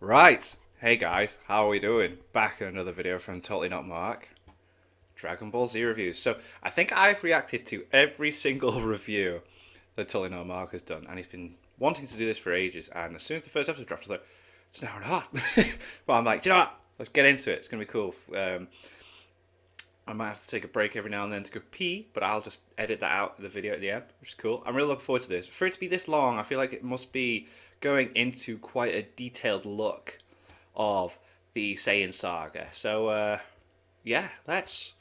Right, hey guys, how are we doing? Back in another video from Totally Not Mark. Dragon Ball Z reviews. So I think I've reacted to every single review that Totally Not Mark has done, and he's been wanting to do this for ages. And as soon as the first episode dropped, I was like, it's an hour and a half. But I'm like, do you know what? Let's get into it. It's gonna be cool. I might have to take a break every now and then to go pee, but I'll just edit that out in the video at the end, which is cool. I'm really looking forward to this. For it to be this long, I feel like it must be going into quite a detailed look of the Saiyan Saga. So, yeah, let's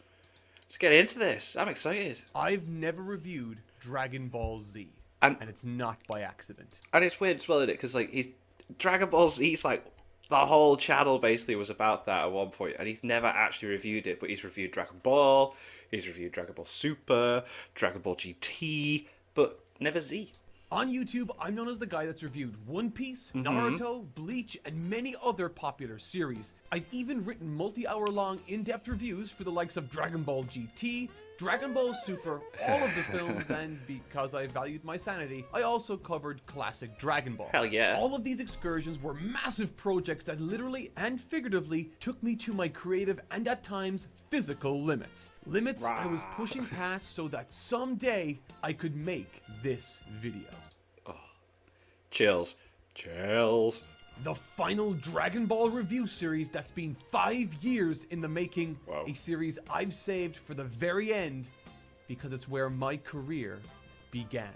get into this. I'm excited. I've never reviewed Dragon Ball Z, And and it's not by accident. and it's weird as well, isn't it? Because like he's Dragon Ball Z's like the whole channel basically was about that at one point, and he's never actually reviewed it. But he's reviewed Dragon Ball, he's reviewed Dragon Ball Super, Dragon Ball GT, but never Z. On YouTube, I'm known as the guy that's reviewed One Piece, Naruto, Bleach, and many other popular series. I've even written multi-hour-long in-depth reviews for the likes of Dragon Ball GT, Dragon Ball Super, all of the films, and because I valued my sanity, I also covered classic Dragon Ball. Hell yeah. All of these excursions were massive projects that literally and figuratively took me to my creative and at times physical limits. Limits I was pushing past so that someday I could make this video. Chills. The final Dragon Ball review series that's been 5 years in the making. Wow. A series I've saved for the very end because it's where my career began.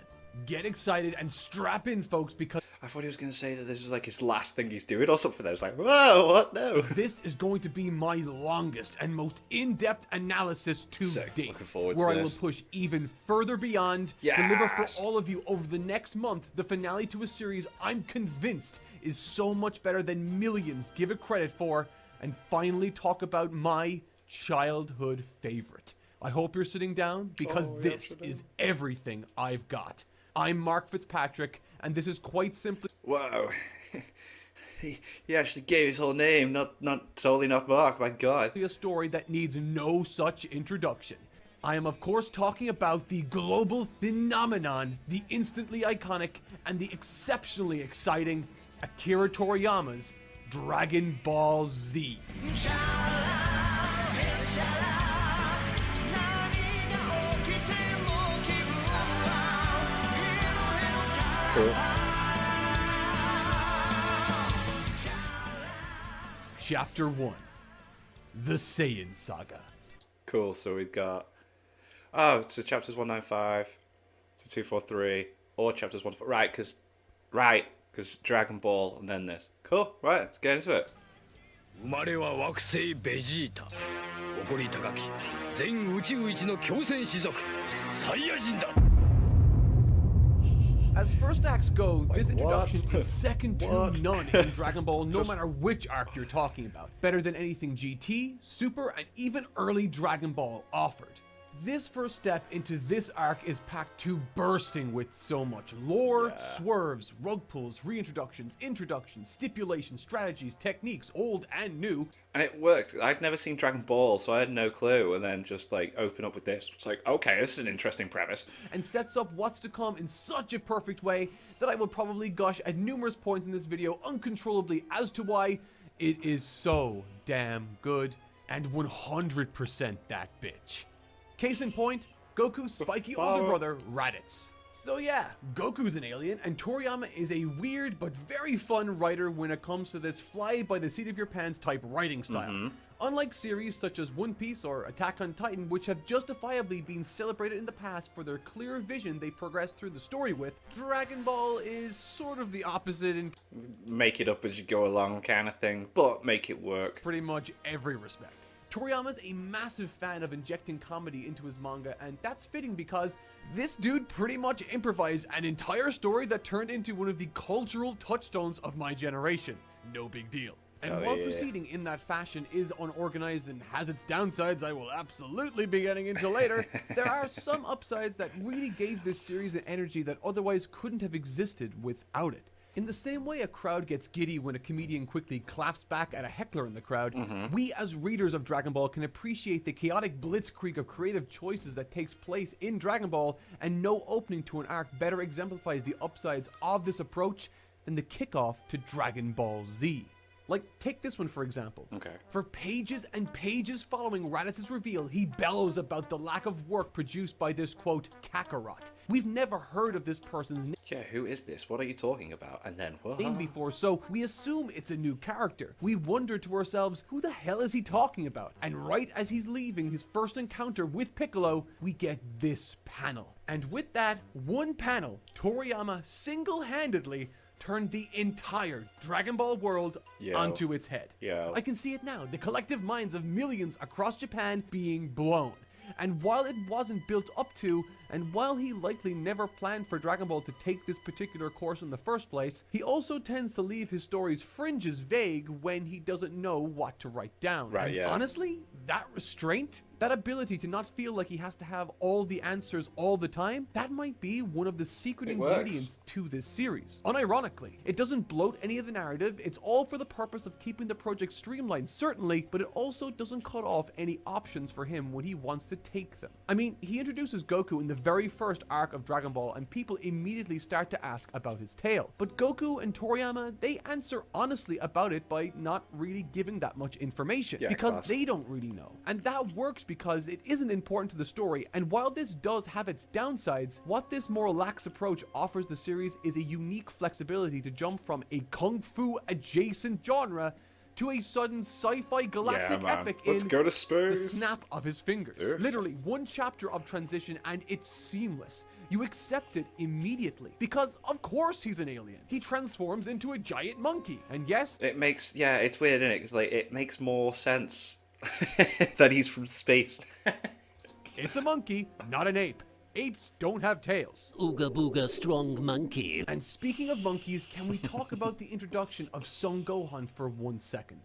Get excited and strap in, folks, because I thought he was going to say that this was like his last thing he's doing or something. I was like, whoa, what? No. this is going to be my longest and most in-depth analysis to Sick. date, Looking forward where to I this. will push even further beyond, Yes. deliver for all of you over the next month the finale to a series I'm convinced is so much better than millions give it credit for, and finally talk about my childhood favorite. I hope you're sitting down because this is everything I've got. I'm Mark Fitzpatrick, and this is quite simply Whoa. He actually gave his whole name, not Totally Not Mark, my god. a story that needs no such introduction. I am of course talking about the global phenomenon, the instantly iconic, and the exceptionally exciting Akira Toriyama's Dragon Ball Z. Cool. Chapter 1. The Saiyan Saga. Cool, so we've got... Oh, so chapters 195 to 243, or chapters 1... Right, because Dragon Ball and then this. Cool, right, let's get into it. 生まれは惑星ベジータ誇り高き全宇宙一の強戦士族サイヤ人だ As first acts go, this introduction what? is second to What? none in Dragon Ball, no matter which arc you're talking about. Better than anything GT, Super, and even early Dragon Ball offered. This first step into this arc is packed to bursting with so much lore, swerves, rug pulls, reintroductions, introductions, stipulations, strategies, techniques, old and new. And it worked. I'd never seen Dragon Ball, so I had no clue, and then just like open up with this. It's like, okay, this is an interesting premise. And sets up what's to come in such a perfect way that I will probably gush at numerous points in this video uncontrollably as to why it is so damn good and 100% that bitch. Case in point, Goku's spiky older brother, Raditz. So yeah, Goku's an alien, and Toriyama is a weird but very fun writer when it comes to this fly-by-the-seat-of-your-pants type writing style. Unlike series such as One Piece or Attack on Titan, which have justifiably been celebrated in the past for their clear vision they progress through the story with, Dragon Ball is sort of the opposite in Make it up as you go along kind of thing, but make it work. pretty much every respect. Toriyama's a massive fan of injecting comedy into his manga, and that's fitting because this dude pretty much improvised an entire story that turned into one of the cultural touchstones of my generation. No big deal. And Oh, while yeah. proceeding in that fashion is unorganized and has its downsides I will absolutely be getting into later, there are some upsides that really gave this series an energy that otherwise couldn't have existed without it. In the same way a crowd gets giddy when a comedian quickly claps back at a heckler in the crowd, we as readers of Dragon Ball can appreciate the chaotic blitzkrieg of creative choices that takes place in Dragon Ball, and no opening to an arc better exemplifies the upsides of this approach than the kickoff to Dragon Ball Z. Like, take this one for example. Okay. For pages and pages following Raditz's reveal, he bellows about the lack of work produced by this, quote, Kakarot. We've never heard of this person's Yeah, who is this? What are you talking about? And then, what? name before, so we assume it's a new character. We wonder to ourselves, who the hell is he talking about? And right as he's leaving his first encounter with Piccolo, we get this panel. And with that one panel, Toriyama single-handedly turned the entire Dragon Ball world onto its head. Yo. I can see it now, the collective minds of millions across Japan being blown. And while it wasn't built up to, and while he likely never planned for Dragon Ball to take this particular course in the first place, he also tends to leave his story's fringes vague when he doesn't know what to write down. Right, and yeah. honestly, that restraint, that ability to not feel like he has to have all the answers all the time, that might be one of the secret ingredients to this series. Unironically, it doesn't bloat any of the narrative, it's all for the purpose of keeping the project streamlined, certainly, but it also doesn't cut off any options for him when he wants to take them. I mean, he introduces Goku in the very first arc of Dragon Ball, and people immediately start to ask about his tale. But Goku and Toriyama, they answer honestly about it by not really giving that much information, because they don't really know. And that works because it isn't important to the story, and while this does have its downsides, what this more lax approach offers the series is a unique flexibility to jump from a kung fu adjacent genre to a sudden sci-fi galactic epic Let's go to space. the snap of his fingers. Literally, one chapter of transition and it's seamless. You accept it immediately. Because, of course, he's an alien. He transforms into a giant monkey. And yes, It makes, it's weird, isn't it? Because, like, it makes more sense that he's from space. it's a monkey, not an ape. Apes don't have tails. Ooga booga strong monkey. And speaking of monkeys, can we talk about the introduction of Son Gohan for 1 second?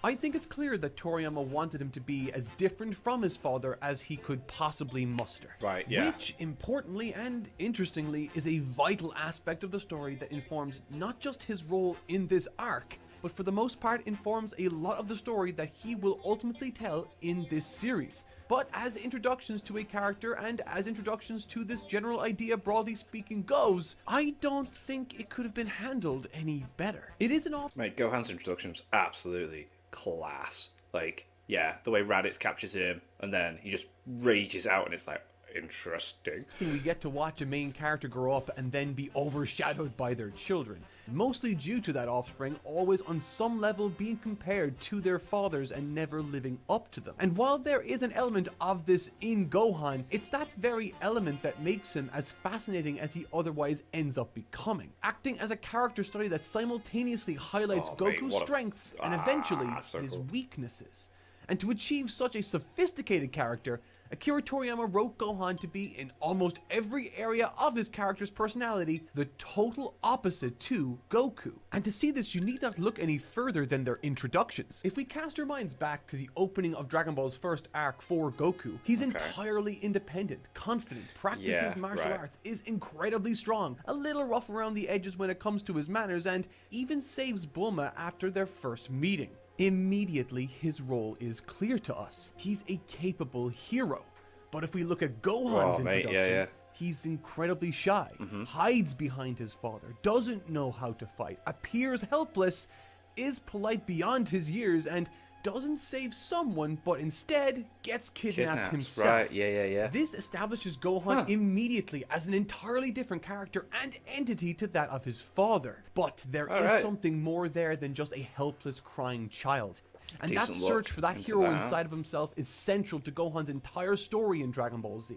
I think it's clear that Toriyama wanted him to be as different from his father as he could possibly muster. Right, yeah. Which, importantly and interestingly, is a vital aspect of the story that informs not just his role in this arc, but for the most part informs a lot of the story that he will ultimately tell in this series. But as introductions to a character and as introductions to this general idea broadly speaking goes, I don't think it could have been handled any better. It is an off- Mate, Gohan's introduction was absolutely class. Like, yeah, the way Raditz captures him, and then he just rages out, and it's like, interesting. We get to watch a main character grow up and then be overshadowed by their children, mostly due to that offspring always on some level being compared to their fathers and never living up to them. And while there is an element of this in Gohan, it's that very element that makes him as fascinating as he otherwise ends up becoming, acting as a character study that simultaneously highlights Goku's strengths and eventually his weaknesses. And to achieve such a sophisticated character, Akira Toriyama wrote Gohan to be, in almost every area of his character's personality, the total opposite to Goku. And to see this, you need not look any further than their introductions. If we cast our minds back to the opening of Dragon Ball's first arc for Goku, he's entirely independent, confident, practices martial arts, is incredibly strong, a little rough around the edges when it comes to his manners, and even saves Bulma after their first meeting. Immediately, his role is clear to us. He's a capable hero. But if we look at Gohan's introduction, he's incredibly shy, hides behind his father, doesn't know how to fight, appears helpless, is polite beyond his years, and doesn't save someone, but instead gets kidnapped himself. Right, This establishes Gohan immediately as an entirely different character and entity to that of his father. But there is something more there than just a helpless, crying child. And that search for that hero inside of himself is central to Gohan's entire story in Dragon Ball Z.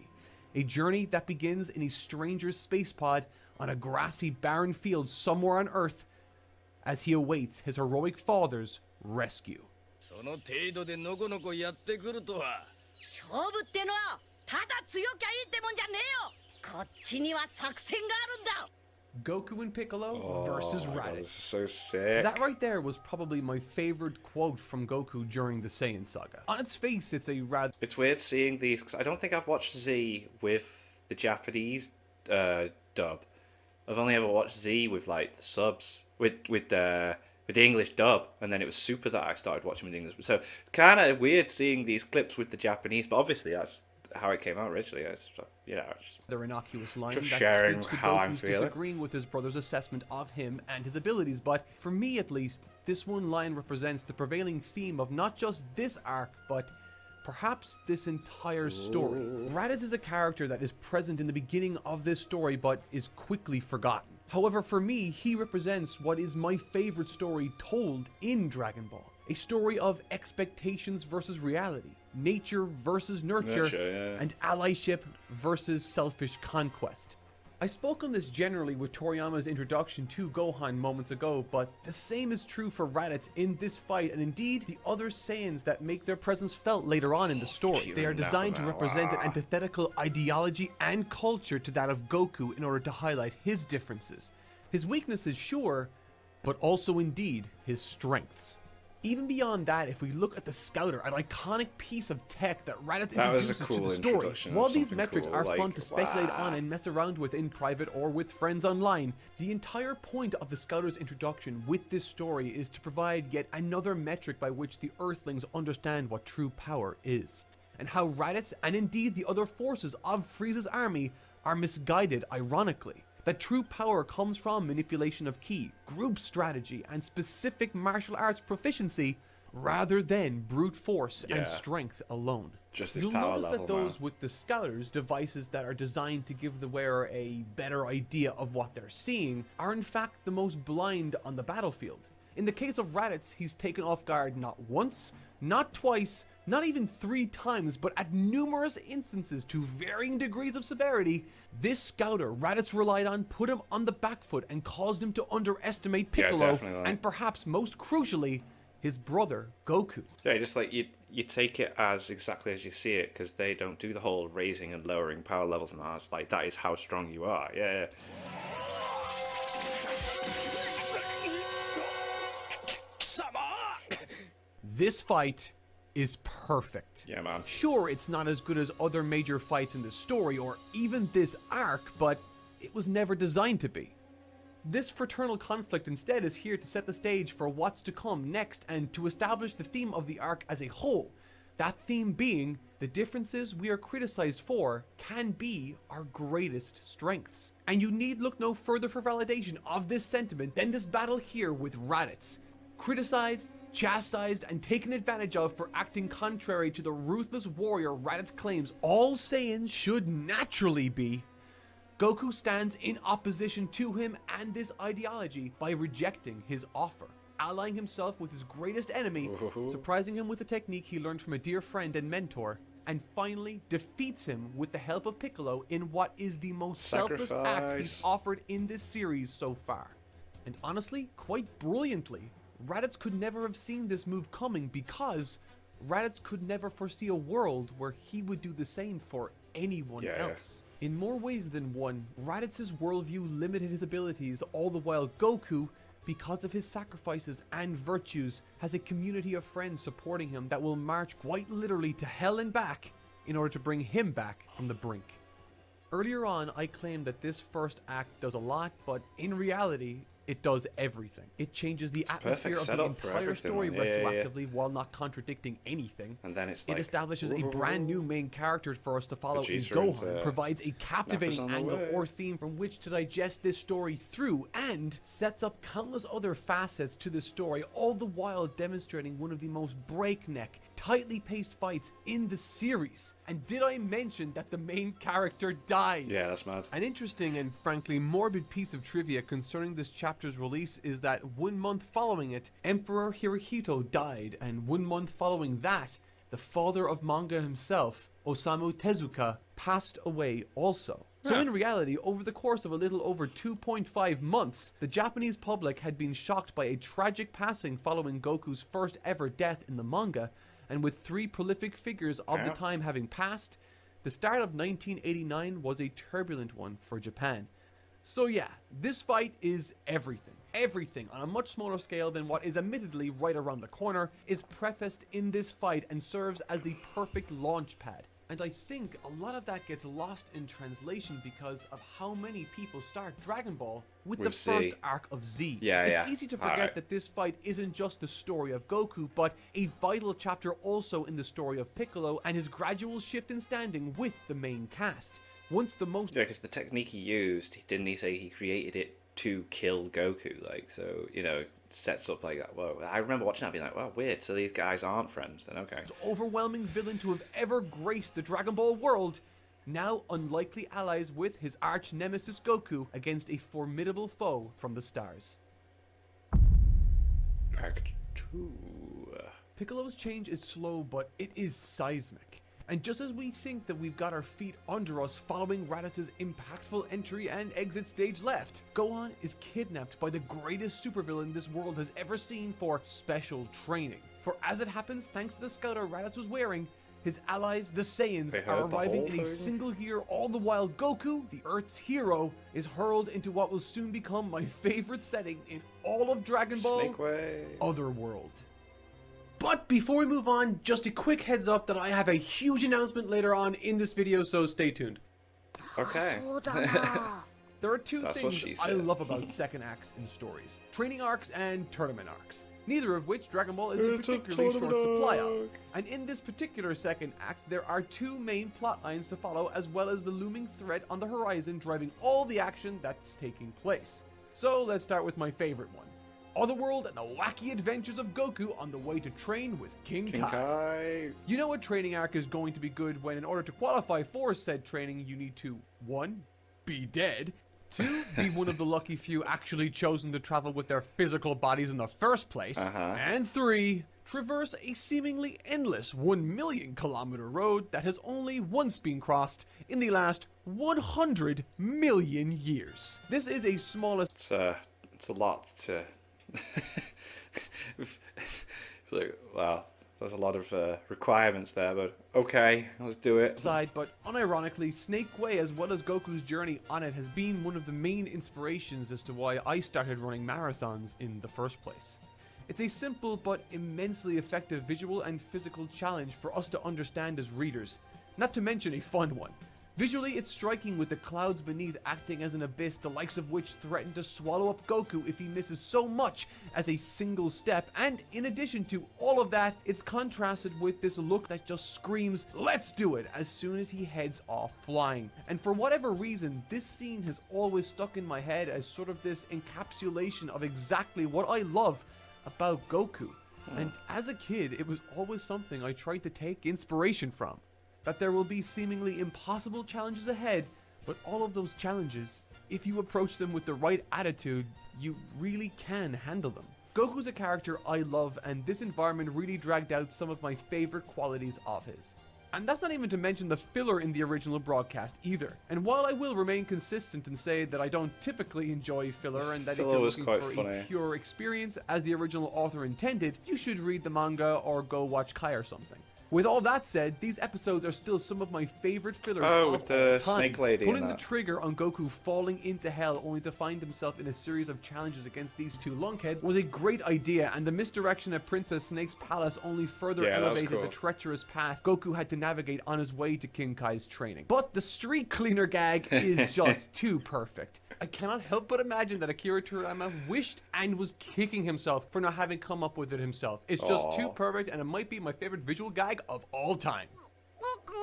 A journey that begins in a stranger's space pod on a grassy, barren field somewhere on Earth as he awaits his heroic father's rescue. その程度でのこのこやってくるとは勝負ってのはただ強きゃいいってもんじゃねえよこっちには作戦があるんだ Goku and Piccolo versus Raditz. This is so sick. That right there was probably my favorite quote from Goku during the Saiyan Saga. On its face, it's a rather... It's weird seeing these, because I don't think I've watched Z with the Japanese dub. I've only ever watched Z with, like, the subs, with the English dub, and then it was Super that I started watching with the English. So, kind of weird seeing these clips with the Japanese, but obviously that's how it came out originally. It's, you know, it's just Their innocuous line Just that sharing speaks to how I'm Goku's feeling. disagreeing with his brother's assessment of him and his abilities, but for me at least, this one line represents the prevailing theme of not just this arc, but perhaps this entire story. Raditz is a character that is present in the beginning of this story, but is quickly forgotten. However, for me, he represents what is my favorite story told in Dragon Ball. A story of expectations versus reality, nature versus nurture, and allyship versus selfish conquest. I spoke on this generally with Toriyama's introduction to Gohan moments ago, but the same is true for Raditz in this fight, and indeed the other Saiyans that make their presence felt later on in the story. They are designed to represent an antithetical ideology and culture to that of Goku in order to highlight his differences. His weaknesses, sure, but also indeed his strengths. Even beyond that, if we look at the Scouter, an iconic piece of tech that Raditz introduces to the story, while these metrics are fun to speculate on and mess around with in private or with friends online, the entire point of the Scouter's introduction with this story is to provide yet another metric by which the Earthlings understand what true power is, and how Raditz and indeed the other forces of Frieza's army are misguided ironically. That true power comes from manipulation of ki, group strategy, and specific martial arts proficiency, rather than brute force and strength alone. just this You'll power notice level, that those with the Scouters, devices that are designed to give the wearer a better idea of what they're seeing, are in fact the most blind on the battlefield. In the case of Raditz, he's taken off guard not once, not twice, not even 3 times, but at numerous instances to varying degrees of severity. This Scouter Raditz relied on put him on the back foot and caused him to underestimate Piccolo, and perhaps most crucially, his brother Goku. Yeah, just like you take it as exactly as you see it, because they don't do the whole raising and lowering power levels and that. It's like, that is how strong you are. Yeah. This fight is perfect. Yeah, man. Sure, it's not as good as other major fights in the story or even this arc, but it was never designed to be. This fraternal conflict instead is here to set the stage for what's to come next and to establish the theme of the arc as a whole. That theme being, the differences we are criticized for can be our greatest strengths. And you need look no further for validation of this sentiment than this battle here with Raditz. Criticized, chastised, and taken advantage of for acting contrary to the ruthless warrior Raditz claims all Saiyans should naturally be, Goku stands in opposition to him and this ideology by rejecting his offer, allying himself with his greatest enemy, surprising him with a technique he learned from a dear friend and mentor, and finally defeats him with the help of Piccolo in what is the most selfless act he's offered in this series so far. And honestly, quite brilliantly, Raditz could never have seen this move coming because Raditz could never foresee a world where he would do the same for anyone else. In more ways than one, Raditz's worldview limited his abilities, all the while Goku, because of his sacrifices and virtues, has a community of friends supporting him that will march quite literally to hell and back in order to bring him back from the brink. Earlier on, I claimed that this first act does a lot, but in reality, it does everything. It changes the atmosphere of the entire story retroactively while not contradicting anything. And then it's like, it establishes a brand new main character for us to follow in Gohan, provides a captivating angle or theme from which to digest this story through, and sets up countless other facets to this story, all the while demonstrating one of the most breakneck, tightly paced fights in the series. And did I mention that the main character dies? Yeah, that's mad. An interesting and frankly morbid piece of trivia concerning this chapter's release is that 1 month following it, Emperor Hirohito died, and 1 month following that, the father of manga himself, Osamu Tezuka, passed away also. So in reality, over the course of a little over 2.5 months, the Japanese public had been shocked by a tragic passing following Goku's first ever death in the manga, and with 3 prolific figures of the time having passed, the start of 1989 was a turbulent one for Japan. So yeah, this fight is everything. Everything on a much smaller scale than what is admittedly right around the corner is prefaced in this fight and serves as the perfect launch pad. And I think a lot of that gets lost in translation because of how many people start Dragon Ball with the Z. first arc of Z. Yeah, it's yeah. easy to forget Alright. that this fight isn't just the story of Goku, but a vital chapter also in the story of Piccolo and his gradual shift in standing with the main cast. Once the most Yeah, because the technique he used, didn't he say he created it to kill Goku? Like, so, you know, sets up like that. Whoa, I remember watching that being like, wow, weird, so these guys aren't friends then, okay. overwhelming villain to have ever graced the Dragon Ball world, now unlikely allies with his arch nemesis Goku against a formidable foe from the stars. Act 2. Piccolo's change is slow, but it is seismic. And just as we think that we've got our feet under us following Raditz' impactful entry and exit stage left, Gohan is kidnapped by the greatest supervillain this world has ever seen for special training. For as it happens, thanks to the scouter Raditz was wearing, his allies, the Saiyans, They are heard the arriving whole in a thing? single year, all the while Goku, the Earth's hero, is hurled into what will soon become my favorite setting in all of Dragon Ball, Snake Way. Otherworld. But before we move on, just a quick heads up that I have a huge announcement later on in this video, so stay tuned. Okay. There are two That's what things she I said. love about second acts in stories: training arcs and tournament arcs. Neither of which Dragon Ball is in It's a particularly short tournament supply of. arc. And in this particular second act, there are two main plot lines to follow, as well as the looming threat on the horizon driving all the action that's taking place. So let's start with my favorite one: Otherworld and the wacky adventures of Goku on the way to train with King King Kai. Kai. You know a training arc is going to be good when, in order to qualify for said training, you need to 1. Be dead, 2. Be one of the lucky few actually chosen to travel with their physical bodies in the first place, and 3. Traverse a seemingly endless 1 million kilometer road that has only once been crossed in the last 100 million years. This is a smallest It's a lot to... like, wow, there's a lot of requirements there, but okay, let's do it. side, but unironically, Snake Way as well as Goku's journey on it has been one of the main inspirations as to why I started running marathons in the first place. It's a simple but immensely effective visual and physical challenge for us to understand as readers, not to mention a fun one. Visually, it's striking with the clouds beneath acting as an abyss, the likes of which threaten to swallow up Goku if he misses so much as a single step. And in addition to all of that, it's contrasted with this look that just screams, "Let's do it," as soon as he heads off flying. And for whatever reason, this scene has always stuck in my head as sort of this encapsulation of exactly what I love about Goku. And as a kid, it was always something I tried to take inspiration from. That there will be seemingly impossible challenges ahead, but all of those challenges, if you approach them with the right attitude, you really can handle them. Goku's a character I love, and this environment really dragged out some of my favorite qualities of his. And that's not even to mention the filler in the original broadcast either. And while I will remain consistent and say that I don't typically enjoy filler and that if Filler you're was looking quite for funny. a pure experience as the original author intended, you should read the manga or go watch Kai or something. With all that said, these episodes are still some of my favorite fillers Oh, of with the all time. snake lady and Pulling the that. trigger on Goku falling into hell only to find himself in a series of challenges against these two lunkheads was a great idea, and the misdirection at Princess Snake's palace only further Yeah, that was elevated cool. the treacherous path Goku had to navigate on his way to King Kai's training. But the street cleaner gag is just too perfect. I cannot help but imagine that Akira Toriyama wished and was kicking himself for not having come up with it himself. It's just too Aw. perfect, and it might be my favorite visual gag of all time. 僕が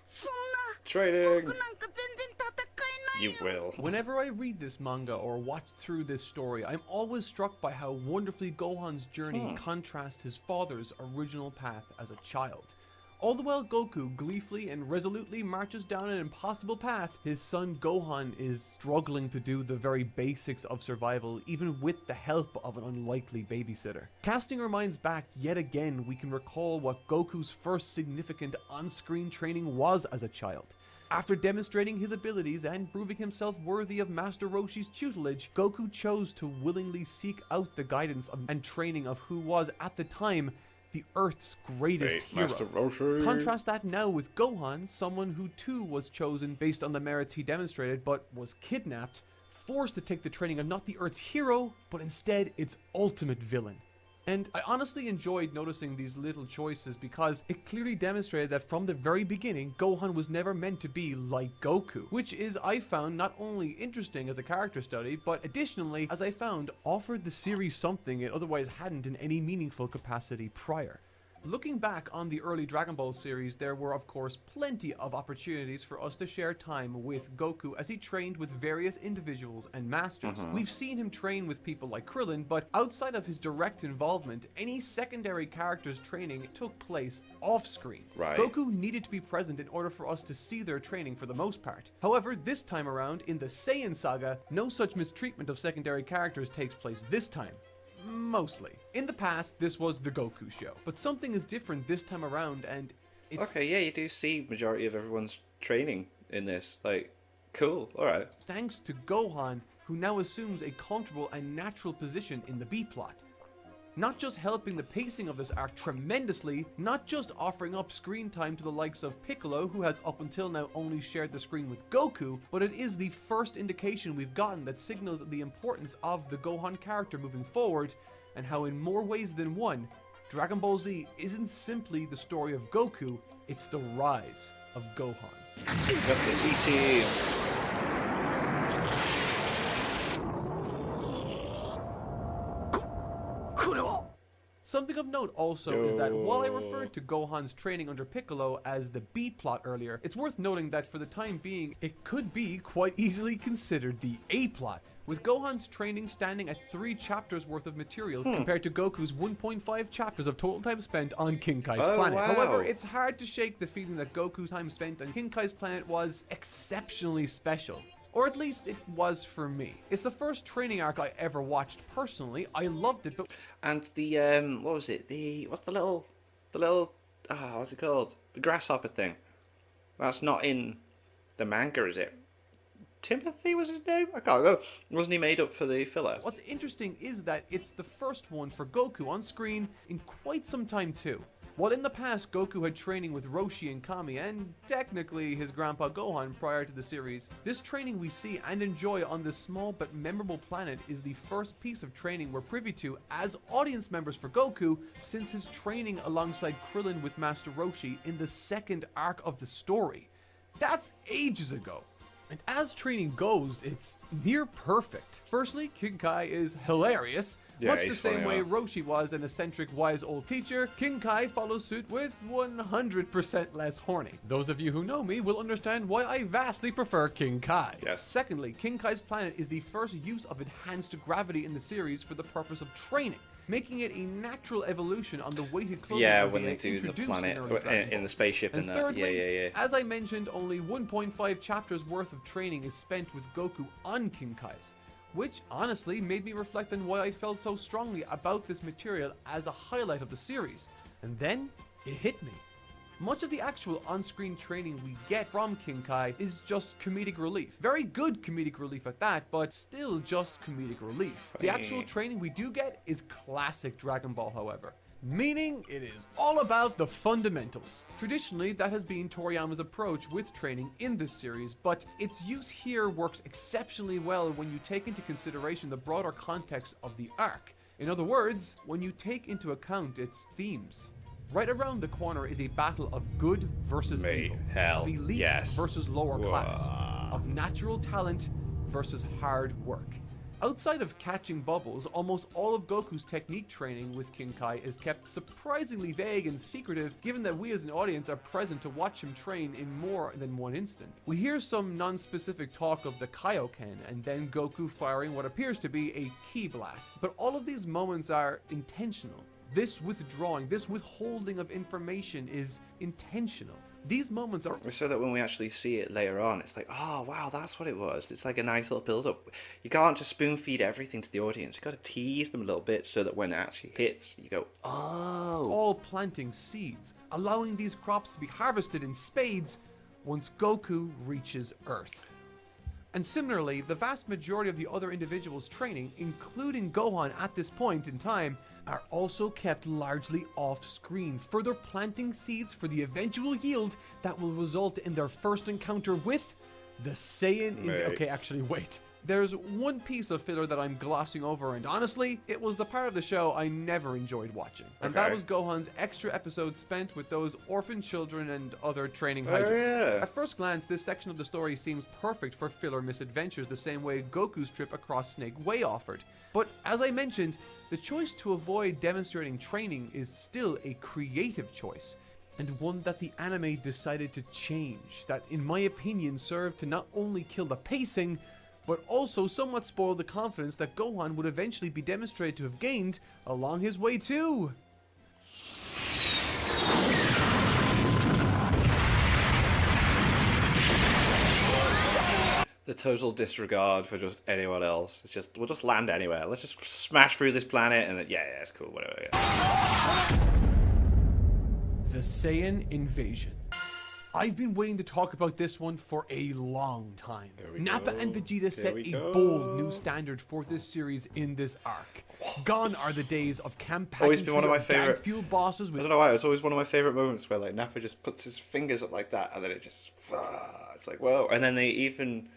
そんな Training. 僕なんか全然戦えない You よ will. Whenever I read this manga or watch through this story, I'm always struck by how wonderfully Gohan's journey contrasts his father's original path as a child. All the while Goku gleefully and resolutely marches down an impossible path, his son Gohan is struggling to do the very basics of survival, even with the help of an unlikely babysitter. Casting our minds back yet again, we can recall what Goku's first significant on-screen training was as a child. After demonstrating his abilities and proving himself worthy of Master Roshi's tutelage, Goku chose to willingly seek out the guidance and training of who was, at the time, the Earth's greatest Wait, hero. Master Roshi. Contrast that now with Gohan, someone who too was chosen based on the merits he demonstrated, but was kidnapped, forced to take the training of not the Earth's hero, but instead its ultimate villain. And I honestly enjoyed noticing these little choices because it clearly demonstrated that from the very beginning, Gohan was never meant to be like Goku, which is, I found, not only interesting as a character study, but additionally, as I found, offered the series something it otherwise hadn't in any meaningful capacity prior. Looking back on the early Dragon Ball series, there were of course plenty of opportunities for us to share time with Goku as he trained with various individuals and masters. We've seen him train with people like Krillin, but outside of his direct involvement, any secondary characters' training took place off-screen. Right. Goku needed to be present in order for us to see their training for the most part. However, this time around, in the Saiyan Saga, no such mistreatment of secondary characters takes place this time. Mostly. In the past, this was the Goku show, but something is different this time around, and it's... Okay, yeah, you do see majority of everyone's training in this. Like, cool, alright. thanks to Gohan, who now assumes a comfortable and natural position in the B-plot. Not just helping the pacing of this arc tremendously, not just offering up screen time to the likes of Piccolo, who has up until now only shared the screen with Goku, but it is the first indication we've gotten that signals the importance of the Gohan character moving forward, and how in more ways than one, Dragon Ball Z isn't simply the story of Goku, it's the rise of Gohan. Got the CT. Something of note also is that while I referred to Gohan's training under Piccolo as the B-plot earlier, it's worth noting that for the time being, it could be quite easily considered the A-plot, with Gohan's training standing at 3 chapters worth of material compared to Goku's 1.5 chapters of total time spent on King Kai's planet. Wow. However, it's hard to shake the feeling that Goku's time spent on King Kai's planet was exceptionally special. Or at least it was for me. It's the first training arc I ever watched personally. I loved it, but... And the, what was it? What's the little, what's it called? The grasshopper thing. That's not in the manga, is it? Timothy was his name? I can't remember. Wasn't he made up for the filler? What's interesting is that it's the first one for Goku on screen in quite some time too. While in the past Goku had training with Roshi and Kami and technically his grandpa Gohan prior to the series, this training we see and enjoy on this small but memorable planet is the first piece of training we're privy to as audience members for Goku since his training alongside Krillin with Master Roshi in the second arc of the story. That's ages ago. And as training goes, it's near perfect. Firstly, King Kai is hilarious. Yeah, Much the he's same funny, way huh? Roshi was an eccentric, wise old teacher, King Kai follows suit with 100% less horny. Those of you who know me will understand why I vastly prefer King Kai. Yes. Secondly, King Kai's planet is the first use of enhanced gravity in the series for the purpose of training, making it a natural evolution on the weighted clothing Yeah, of when they do the introduced planet early Dragon in Ball. the spaceship And and that. thirdly, Yeah. as I mentioned, only 1.5 chapters worth of training is spent with Goku on King Kai's, which honestly made me reflect on why I felt so strongly about this material as a highlight of the series. And then, it hit me. Much of the actual on-screen training we get from King Kai is just comedic relief. Very good comedic relief at that, but still just comedic relief. The actual training we do get is classic Dragon Ball, however. Meaning, it is all about the fundamentals. Traditionally, that has been Toriyama's approach with training in this series, but its use here works exceptionally well when you take into consideration the broader context of the arc. In other words, when you take into account its themes. Right around the corner is a battle of good versus evil, hell, of elite yes. versus lower Whoa. class, of natural talent versus hard work. Outside of catching bubbles, almost all of Goku's technique training with King Kai is kept surprisingly vague and secretive, given that we as an audience are present to watch him train in more than one instant. We hear some non-specific talk of the Kaioken, and then Goku firing what appears to be a ki blast, but all of these moments are intentional. This withdrawing, this withholding of information is intentional. These moments are... So that when we actually see it later on, it's like, oh, wow, that's what it was. It's like a nice little build-up. You can't just spoon-feed everything to the audience. You've got to tease them a little bit so that when it actually hits, you go, oh. all planting seeds, allowing these crops to be harvested in spades once Goku reaches Earth. And similarly, the vast majority of the other individuals training, including Gohan at this point in time, are also kept largely off-screen, further planting seeds for the eventual yield that will result in their first encounter with the Saiyan... Mate. Okay, actually, wait. There's one piece of filler that I'm glossing over, and honestly, it was the part of the show I never enjoyed watching. And that was Gohan's extra episodes spent with those orphan children and other training hijinks. At first glance, this section of the story seems perfect for filler misadventures the same way Goku's trip across Snake Way offered. But as I mentioned, the choice to avoid demonstrating training is still a creative choice, and one that the anime decided to change, that in my opinion served to not only kill the pacing, but also somewhat spoil the confidence that Gohan would eventually be demonstrated to have gained along his way too. The total disregard for just anyone else. It's just, we'll just land anywhere. Let's just smash through this planet and then, yeah, it's cool, whatever. Yeah. The Saiyan Invasion. I've been waiting to talk about this one for a long time. Nappa and Vegeta set a bold new standard for this series in this arc. Gone are the days of campaign always been one of my favorite fuel bosses with... I don't know why, it's always one of my favorite moments where like Nappa just puts his fingers up like that and then it just, it's like, whoa. And then they even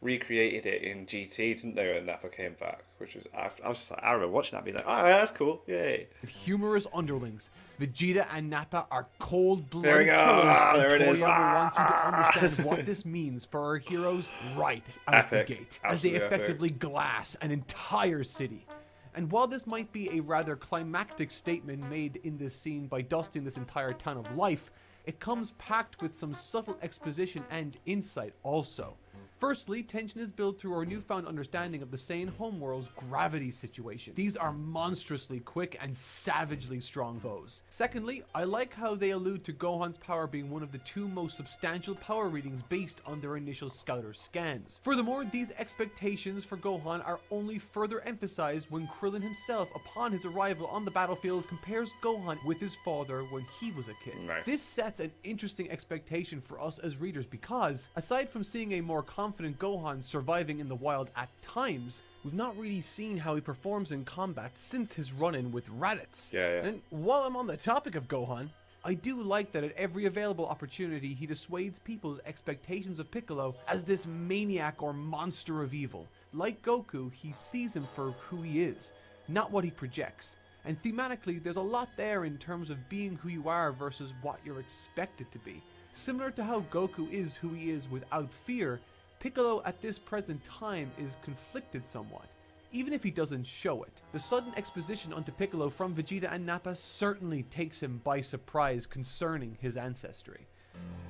recreated it in GT, didn't they, when Nappa came back? Which was, I was just like, I remember watching that being like, oh, yeah, that's cool, yay. With humorous underlings, Vegeta and Nappa are cold-blooded There we go. killers. There it is. Toriyama wants you to understand what this means for our heroes right out the gate, as they effectively glass an entire city. And while this might be a rather climactic statement made in this scene by dusting this entire town of life, it comes packed with some subtle exposition and insight also. Firstly, tension is built through our newfound understanding of the Saiyan homeworld's gravity situation. These are monstrously quick and savagely strong foes. Secondly, I like how they allude to Gohan's power being one of the two most substantial power readings based on their initial scouter scans. Furthermore, these expectations for Gohan are only further emphasized when Krillin himself, upon his arrival on the battlefield, compares Gohan with his father when he was a kid. Nice. This sets an interesting expectation for us as readers because, aside from seeing a more confident Gohan surviving in the wild at times, we've not really seen how he performs in combat since his run-in with Raditz. Yeah. And while I'm on the topic of Gohan, I do like that at every available opportunity he dissuades people's expectations of Piccolo as this maniac or monster of evil. Like Goku, he sees him for who he is, not what he projects. And thematically, there's a lot there in terms of being who you are versus what you're expected to be. Similar to how Goku is who he is without fear, Piccolo at this present time is conflicted somewhat, even if he doesn't show it. The sudden exposition onto Piccolo from Vegeta and Nappa certainly takes him by surprise concerning his ancestry.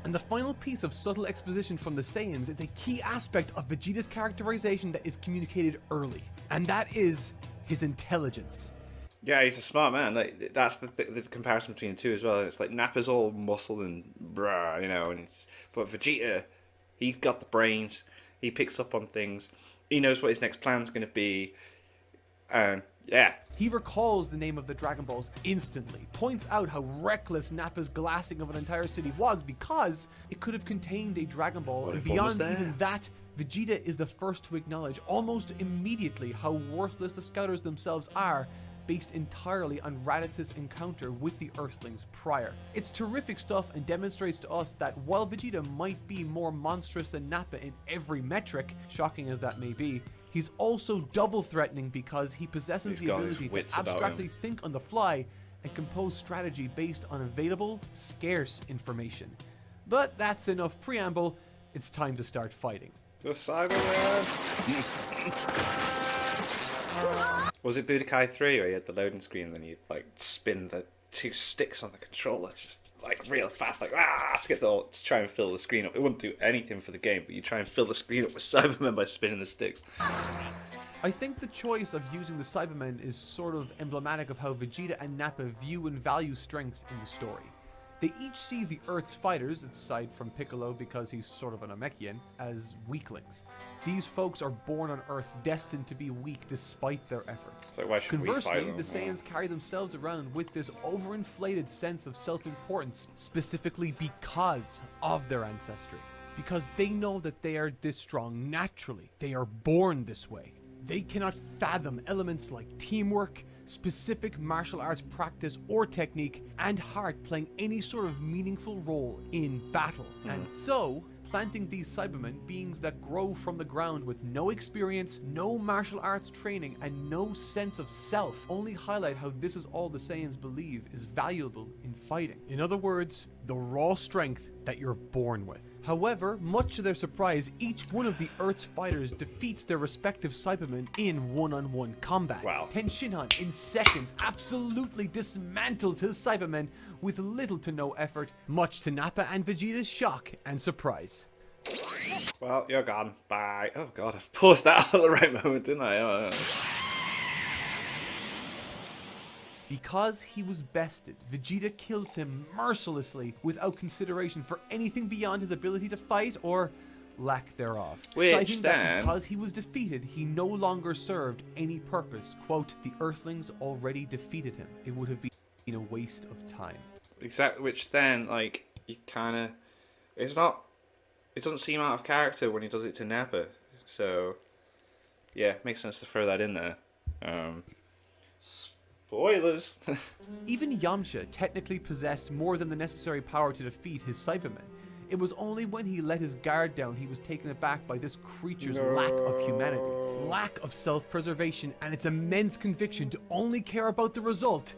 And the final piece of subtle exposition from the Saiyans is a key aspect of Vegeta's characterization that is communicated early, and that is his intelligence. Yeah, he's a smart man. Like, that's the comparison between the two as well. It's like Nappa's all muscle and brah, you know, but Vegeta, he's got the brains. He picks up on things. He knows what his next plan's going to be. And yeah. He recalls the name of the Dragon Balls instantly, points out how reckless Nappa's glassing of an entire city was because it could have contained a Dragon Ball, and beyond even that, Vegeta is the first to acknowledge almost immediately how worthless the Scouters themselves are, based entirely on Raditz's encounter with the Earthlings prior. It's terrific stuff and demonstrates to us that while Vegeta might be more monstrous than Nappa in every metric, shocking as that may be, he's also double threatening because he possesses the ability to abstractly think on the fly and compose strategy based on available, scarce information. But that's enough preamble, it's time to start fighting. The Cyberman! Was it Budokai 3 where you had the loading screen and then you'd like spin the two sticks on the controller just like real fast, like to try and fill the screen up? It wouldn't do anything for the game, but you try and fill the screen up with Cybermen by spinning the sticks. I think the choice of using the Cybermen is sort of emblematic of how Vegeta and Nappa view and value strength in the story. They each see the Earth's fighters, aside from Piccolo because he's sort of an Namekian, as weaklings. These folks are born on Earth destined to be weak despite their efforts. So why should we fight Conversely, them? the Saiyans carry themselves around with this overinflated sense of self-importance, specifically because of their ancestry. Because they know that they are this strong naturally. They are born this way. They cannot fathom elements like teamwork, specific martial arts practice or technique, and heart playing any sort of meaningful role in battle. And so, Supplanting these Cybermen, beings that grow from the ground with no experience, no martial arts training, and no sense of self, only highlight how this is all the Saiyans believe is valuable in fighting. In other words, the raw strength that you're born with. However, much to their surprise, each one of the Earth's fighters defeats their respective Cybermen in one-on-one combat. Wow. Ten Shinhan, in seconds, absolutely dismantles his Cybermen with little to no effort, much to Nappa and Vegeta's shock and surprise. Well, you're gone. Bye. Oh god, I've paused that out at the right moment, didn't I? Oh. Because he was bested, Vegeta kills him mercilessly without consideration for anything beyond his ability to fight or lack thereof. Which citing that then, because he was defeated, he no longer served any purpose. Quote, the Earthlings already defeated him. It would have been a waste of time. exactly. Which then, like, you kind of, it's not. It doesn't seem out of character when he does it to Nappa. So, yeah, makes sense to throw that in there. Spoilers. Even Yamcha technically possessed more than the necessary power to defeat his Cybermen. It was only when he let his guard down he was taken aback by this creature's lack of humanity, lack of self-preservation, and its immense conviction to only care about the result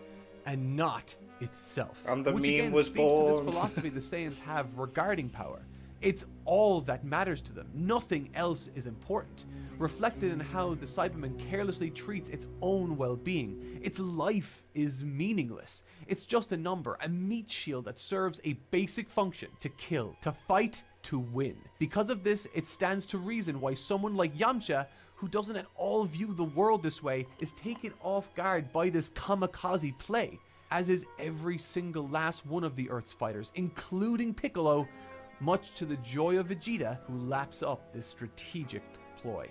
and not itself. And the which meme again was speaks to this born. philosophy the Saiyans have regarding power. It's all that matters to them. Nothing else is important. Reflected in how the Cyberman carelessly treats its own well-being. Its life is meaningless. It's just a number, a meat shield that serves a basic function: to kill, to fight, to win. Because of this, it stands to reason why someone like Yamcha, who doesn't at all view the world this way, is taken off guard by this kamikaze play, as is every single last one of the Earth's fighters, including Piccolo, much to the joy of Vegeta, who laps up this strategic ploy.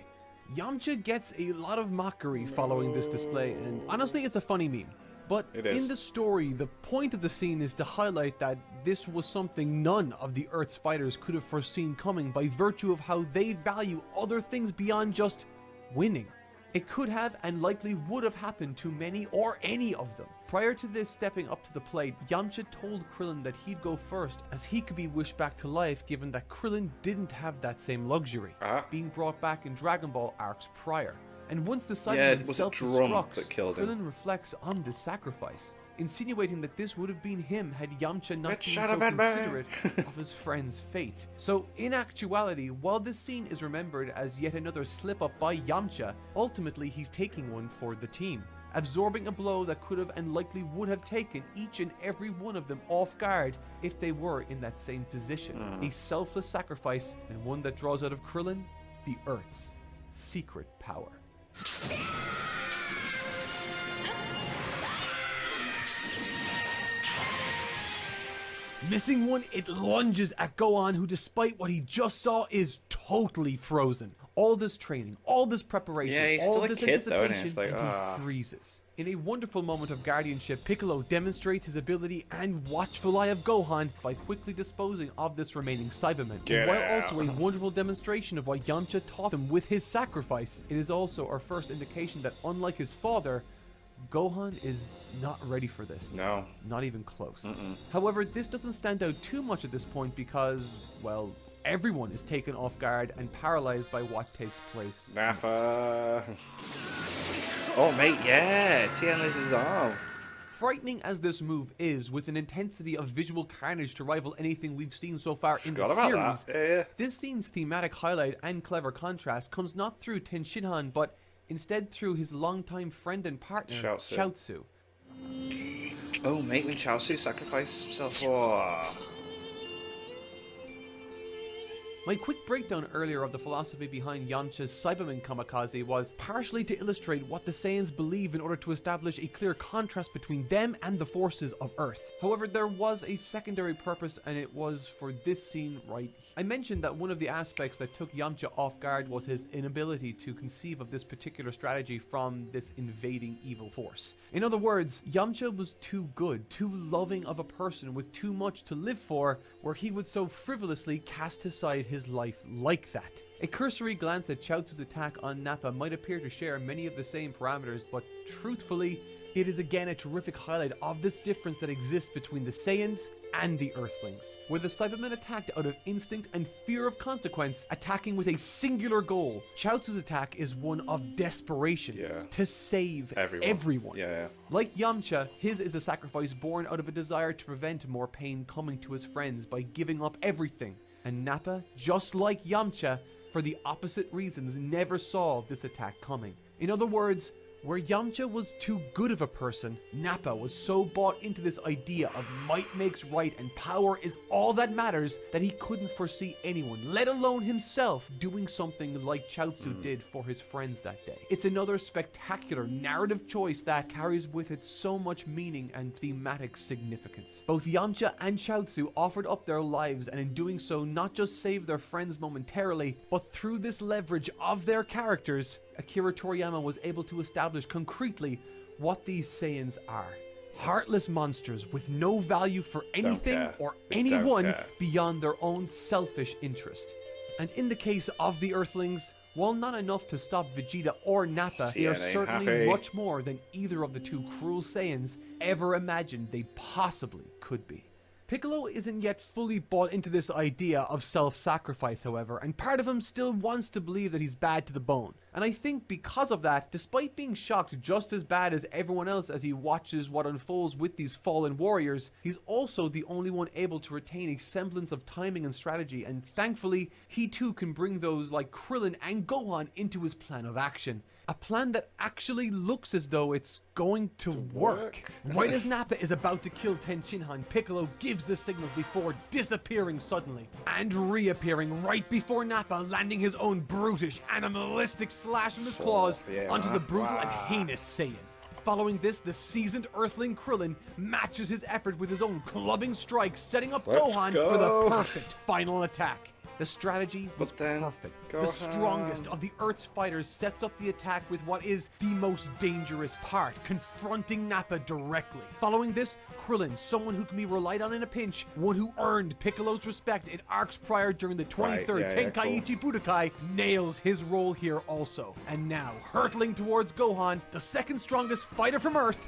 Yamcha gets a lot of mockery following this display, and honestly, it's a funny meme. But in the story, the point of the scene is to highlight that this was something none of the Earth's fighters could have foreseen coming by virtue of how they value other things beyond just winning. It could have and likely would have happened to many or any of them. Prior to this stepping up to the plate, Yamcha told Krillin that he'd go first, as he could be wished back to life given that Krillin didn't have that same luxury, being brought back in Dragon Ball arcs prior. And once the Cyberman self-destructs, Krillin reflects on this sacrifice, insinuating that this would have been him had Yamcha not been so considerate of his friend's fate. So, in actuality, while this scene is remembered as yet another slip-up by Yamcha, ultimately he's taking one for the team, absorbing a blow that could have and likely would have taken each and every one of them off guard if they were in that same position. A selfless sacrifice, and one that draws out of Krillin the Earth's secret power. Missing one, it lunges at Gohan, who despite what he just saw is totally frozen. All this training, all this preparation, all this anticipation, and he freezes. In a wonderful moment of guardianship, Piccolo demonstrates his ability and watchful eye of Gohan by quickly disposing of this remaining Cyberman. While also a wonderful demonstration of what Yamcha taught him with his sacrifice, it is also our first indication that unlike his father, Gohan is not ready for this. No. Not even close. However, this doesn't stand out too much at this point because, well, everyone is taken off guard and paralyzed by what takes place. Nappa. Oh, mate, yeah. Tien his arm. Frightening as this move is, with an intensity of visual carnage to rival anything we've seen so far in the series, this scene's thematic highlight and clever contrast comes not through Ten Shinhan, but instead through his longtime friend and partner, Chaozu. Oh, mate, when Chaozu sacrificed himself. Oh. My quick breakdown earlier of the philosophy behind Yamcha's Cyberman kamikaze was partially to illustrate what the Saiyans believe in order to establish a clear contrast between them and the forces of Earth. However, there was a secondary purpose, and it was for this scene right here. I mentioned that one of the aspects that took Yamcha off guard was his inability to conceive of this particular strategy from this invading evil force. In other words, Yamcha was too good, too loving of a person with too much to live for, where he would so frivolously cast aside his life like that. A cursory glance at Chaozu's attack on Nappa might appear to share many of the same parameters, but truthfully, It is again a terrific highlight of this difference that exists between the Saiyans and the Earthlings, where the Cybermen attacked out of instinct and fear of consequence, attacking with a singular goal. Chaozu's attack is one of desperation to save everyone. Like Yamcha, his is a sacrifice born out of a desire to prevent more pain coming to his friends by giving up everything. And Nappa, just like Yamcha, for the opposite reasons, never saw this attack coming. In other words, where Yamcha was too good of a person, Nappa was so bought into this idea of might makes right and power is all that matters that he couldn't foresee anyone, let alone himself, doing something like Chaozu did for his friends that day. It's another spectacular narrative choice that carries with it so much meaning and thematic significance. Both Yamcha and Chaozu offered up their lives, and in doing so not just saved their friends momentarily, but through this leverage of their characters, Akira Toriyama was able to establish concretely what these Saiyans are. Heartless monsters with no value for anything or anyone beyond their own selfish interest. And in the case of the Earthlings, while not enough to stop Vegeta or Nappa, they are certainly much more than either of the two cruel Saiyans ever imagined they possibly could be. Piccolo isn't yet fully bought into this idea of self-sacrifice, however, and part of him still wants to believe that he's bad to the bone. And I think because of that, despite being shocked just as bad as everyone else as he watches what unfolds with these fallen warriors, he's also the only one able to retain a semblance of timing and strategy, and thankfully, he too can bring those like Krillin and Gohan into his plan of action. A plan that actually looks as though it's going to work. Right as Nappa is about to kill Tenshinhan, Piccolo gives the signal before disappearing suddenly and reappearing right before Nappa, landing his own brutish, animalistic slash with his claws onto the brutal and heinous Saiyan. Following this, the seasoned Earthling Krillin matches his effort with his own clubbing strike, setting up Gohan for the perfect final attack. The strategy was perfect. The strongest of the Earth's fighters sets up the attack with what is the most dangerous part, confronting Nappa directly. Following this, Krillin, someone who can be relied on in a pinch, one who earned Piccolo's respect in arcs prior during the 23rd Tenkaichi Budokai, nails his role here also. And now, hurtling towards Gohan, the second strongest fighter from Earth,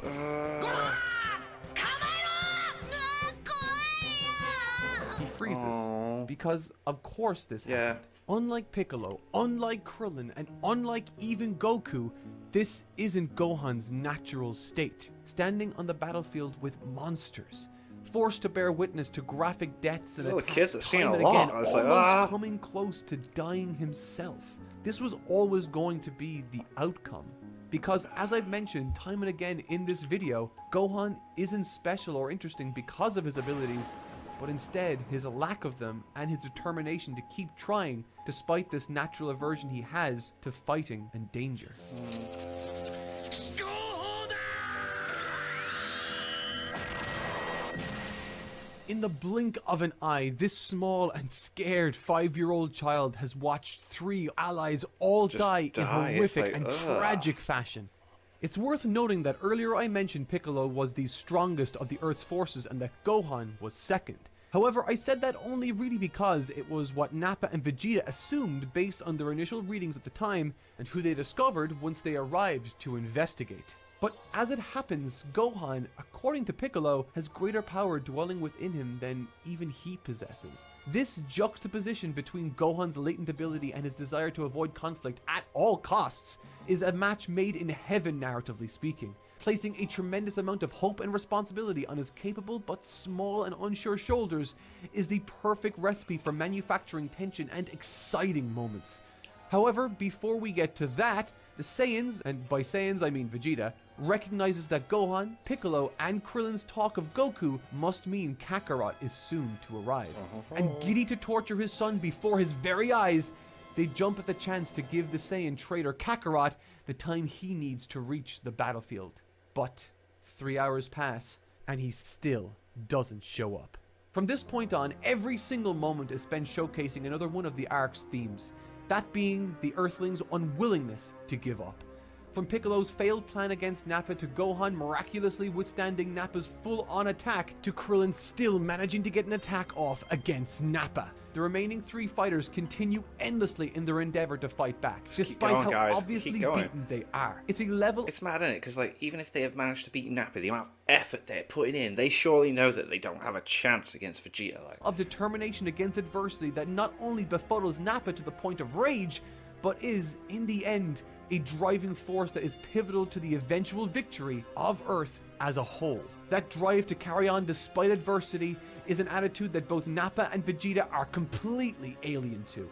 freezes. Because of course this happened. Unlike Piccolo, unlike Krillin, and unlike even Goku, this isn't Gohan's natural state. Standing on the battlefield with monsters, forced to bear witness to graphic deaths and attacks time and again, almost coming close to dying himself. This was always going to be the outcome. Because as I've mentioned time and again in this video, Gohan isn't special or interesting because of his abilities, but instead his lack of them and his determination to keep trying despite this natural aversion he has to fighting and danger. In the blink of an eye, this small and scared 5-year-old child has watched 3 allies all die in horrific and tragic fashion. It's worth noting that earlier I mentioned Piccolo was the strongest of the Earth's forces and that Gohan was second. However, I said that only really because it was what Nappa and Vegeta assumed based on their initial readings at the time and who they discovered once they arrived to investigate. But as it happens, Gohan, according to Piccolo, has greater power dwelling within him than even he possesses. This juxtaposition between Gohan's latent ability and his desire to avoid conflict at all costs is a match made in heaven, narratively speaking, placing a tremendous amount of hope and responsibility on his capable but small and unsure shoulders is the perfect recipe for manufacturing tension and exciting moments. However, before we get to that, the Saiyans, and by Saiyans I mean Vegeta, recognizes that Gohan, Piccolo, and Krillin's talk of Goku must mean Kakarot is soon to arrive. And giddy to torture his son before his very eyes, they jump at the chance to give the Saiyan traitor Kakarot the time he needs to reach the battlefield. But 3 hours pass, and he still doesn't show up. From this point on, every single moment is spent showcasing another one of the arc's themes, that being the Earthlings' unwillingness to give up. From Piccolo's failed plan against Nappa to Gohan miraculously withstanding Nappa's full-on attack to Krillin still managing to get an attack off against Nappa. The remaining 3 fighters continue endlessly in their endeavor to fight back, despite going, how guys. obviously Keep going. beaten they are. It's a level... It's mad, isn't it? Because like, even if they have managed to beat Nappa, the amount of effort they're putting in, they surely know that they don't have a chance against Vegeta. Like, of determination against adversity that not only befuddles Nappa to the point of rage, but is, in the end, a driving force that is pivotal to the eventual victory of Earth as a whole. That drive to carry on despite adversity is an attitude that both Nappa and Vegeta are completely alien to.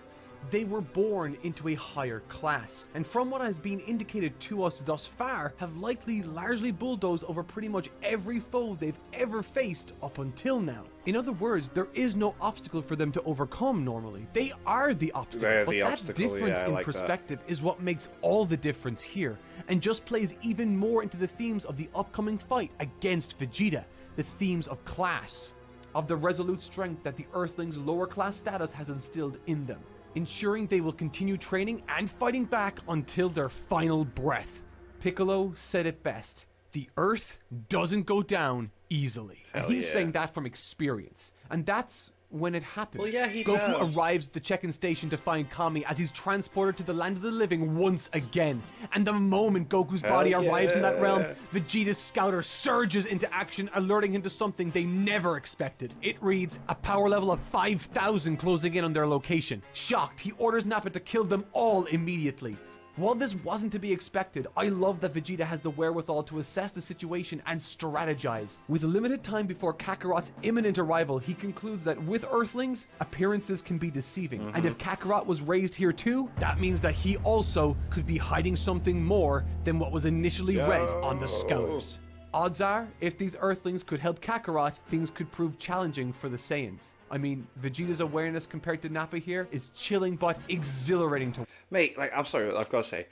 They were born into a higher class, and from what has been indicated to us thus far, have likely largely bulldozed over pretty much every foe they've ever faced up until now. In other words, there is no obstacle for them to overcome normally. They are the obstacle, They're but the that obstacle, difference yeah, I in like that. perspective is what makes all the difference here, and just plays even more into the themes of the upcoming fight against Vegeta, the themes of class, of the resolute strength that the Earthlings' lower class status has instilled in them, ensuring they will continue training and fighting back until their final breath. Piccolo said it best: the Earth doesn't go down easily. And Hell he's yeah. saying that from experience. And that's when it happens. Well, yeah, he Goku does. arrives at the check-in station to find Kami as he's transported to the land of the living once again. And the moment Goku's body Hell arrives in that realm, yeah. Vegeta's scouter surges into action, alerting him to something they never expected. It reads, a power level of 5,000 closing in on their location. Shocked, he orders Nappa to kill them all immediately. While this wasn't to be expected, I love that Vegeta has the wherewithal to assess the situation and strategize. With limited time before Kakarot's imminent arrival, he concludes that with Earthlings, appearances can be deceiving. And if Kakarot was raised here too, that means that he also could be hiding something more than what was initially read on the Scouters. Odds are, if these Earthlings could help Kakarot, things could prove challenging for the Saiyans. I mean, Vegeta's awareness compared to Nappa here is chilling but exhilarating to... mate, like, I'm sorry, I've got to say,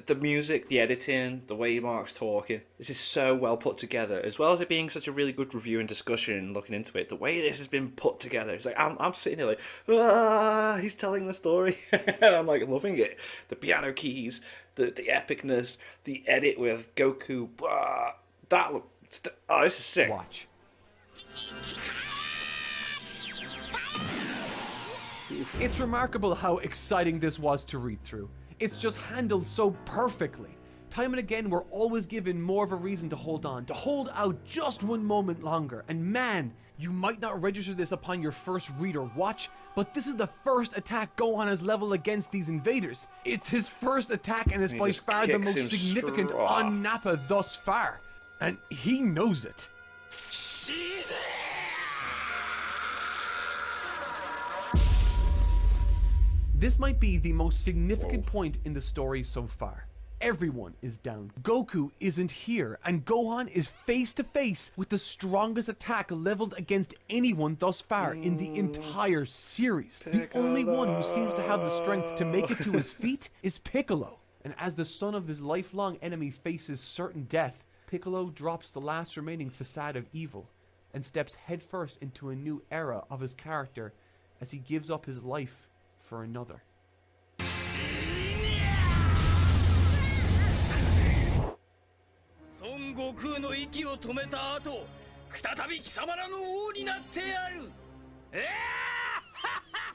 the music, the editing, the way Mark's talking, this is so well put together. As well as it being such a really good review and discussion and looking into it, the way this has been put together, it's like, I'm sitting here like, he's telling the story, and I'm like loving it. The piano keys, the epicness, the edit with Goku, that looks, this is sick. watch. It's remarkable how exciting this was to read through. It's just handled so perfectly. Time and again, we're always given more of a reason to hold on, to hold out just one moment longer. And man, you might not register this upon your first read or watch, but this is the first attack Gohan has leveled against these invaders. It's his first attack and is He by just far the kicks most him significant straight. on Nappa thus far. And he knows it. This might be the most significant point in the story so far. Everyone is down. Goku isn't here, and Gohan is face to face with the strongest attack leveled against anyone thus far in the entire series. The only one who seems to have the strength to make it to his feet is Piccolo. And as the son of his lifelong enemy faces certain death, Piccolo drops the last remaining facade of evil and steps headfirst into a new era of his character as he gives up his life for another. Son Goku の息を止めた後、再び貴様らの王になってやる。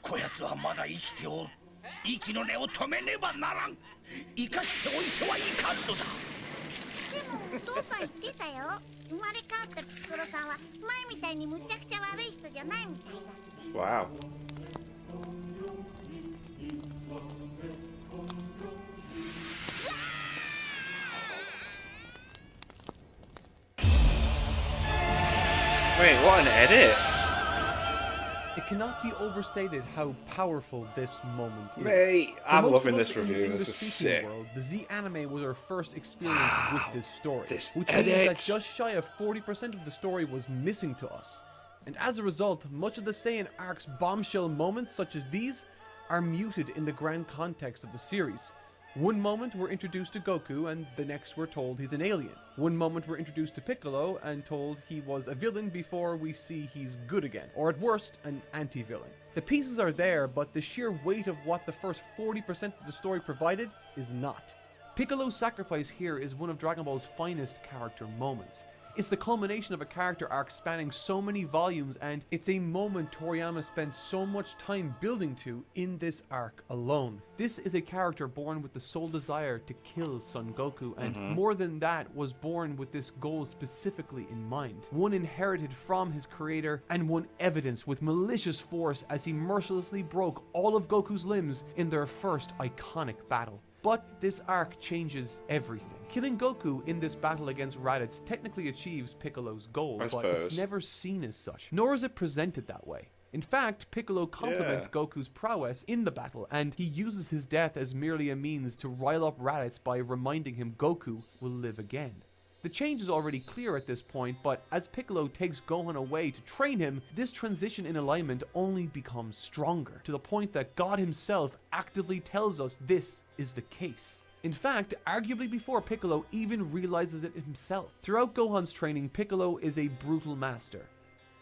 こやつはまだ生きておる。息の根を止めねばならん。生かしておいてはいかんのだ。でもお父さん言ってたよ。生まれ変わったピッコロさんは前みたいにむちゃくちゃ悪い人じゃないみたいだって。 Wow. Wait, what an edit! It cannot be overstated how powerful this moment is. Mate, For I'm most loving of us this in the review. This is English-speaking sick. world, the Z anime was our first experience with this story, this which means that edit. just shy of 40% of the story was missing to us. And as a result, much of the Saiyan arc's bombshell moments such as these are muted in the grand context of the series. One moment we're introduced to Goku and the next we're told he's an alien. One moment we're introduced to Piccolo and told he was a villain before we see he's good again, or at worst, an anti-villain. The pieces are there, but the sheer weight of what the first 40% of the story provided is not. Piccolo's sacrifice here is one of Dragon Ball's finest character moments. It's the culmination of a character arc spanning so many volumes, and it's a moment Toriyama spent so much time building to in this arc alone. This is a character born with the sole desire to kill Son Goku, and more than that, was born with this goal specifically in mind. One inherited from his creator, and one evidenced with malicious force as he mercilessly broke all of Goku's limbs in their first iconic battle. But this arc changes everything. Killing Goku in this battle against Raditz technically achieves Piccolo's goal, but it's never seen as such, nor is it presented that way. In fact, Piccolo compliments Goku's prowess in the battle, and he uses his death as merely a means to rile up Raditz by reminding him Goku will live again. The change is already clear at this point, but as Piccolo takes Gohan away to train him, this transition in alignment only becomes stronger, to the point that God himself actively tells us this is the case. In fact, arguably before Piccolo even realizes it himself. Throughout Gohan's training, Piccolo is a brutal master.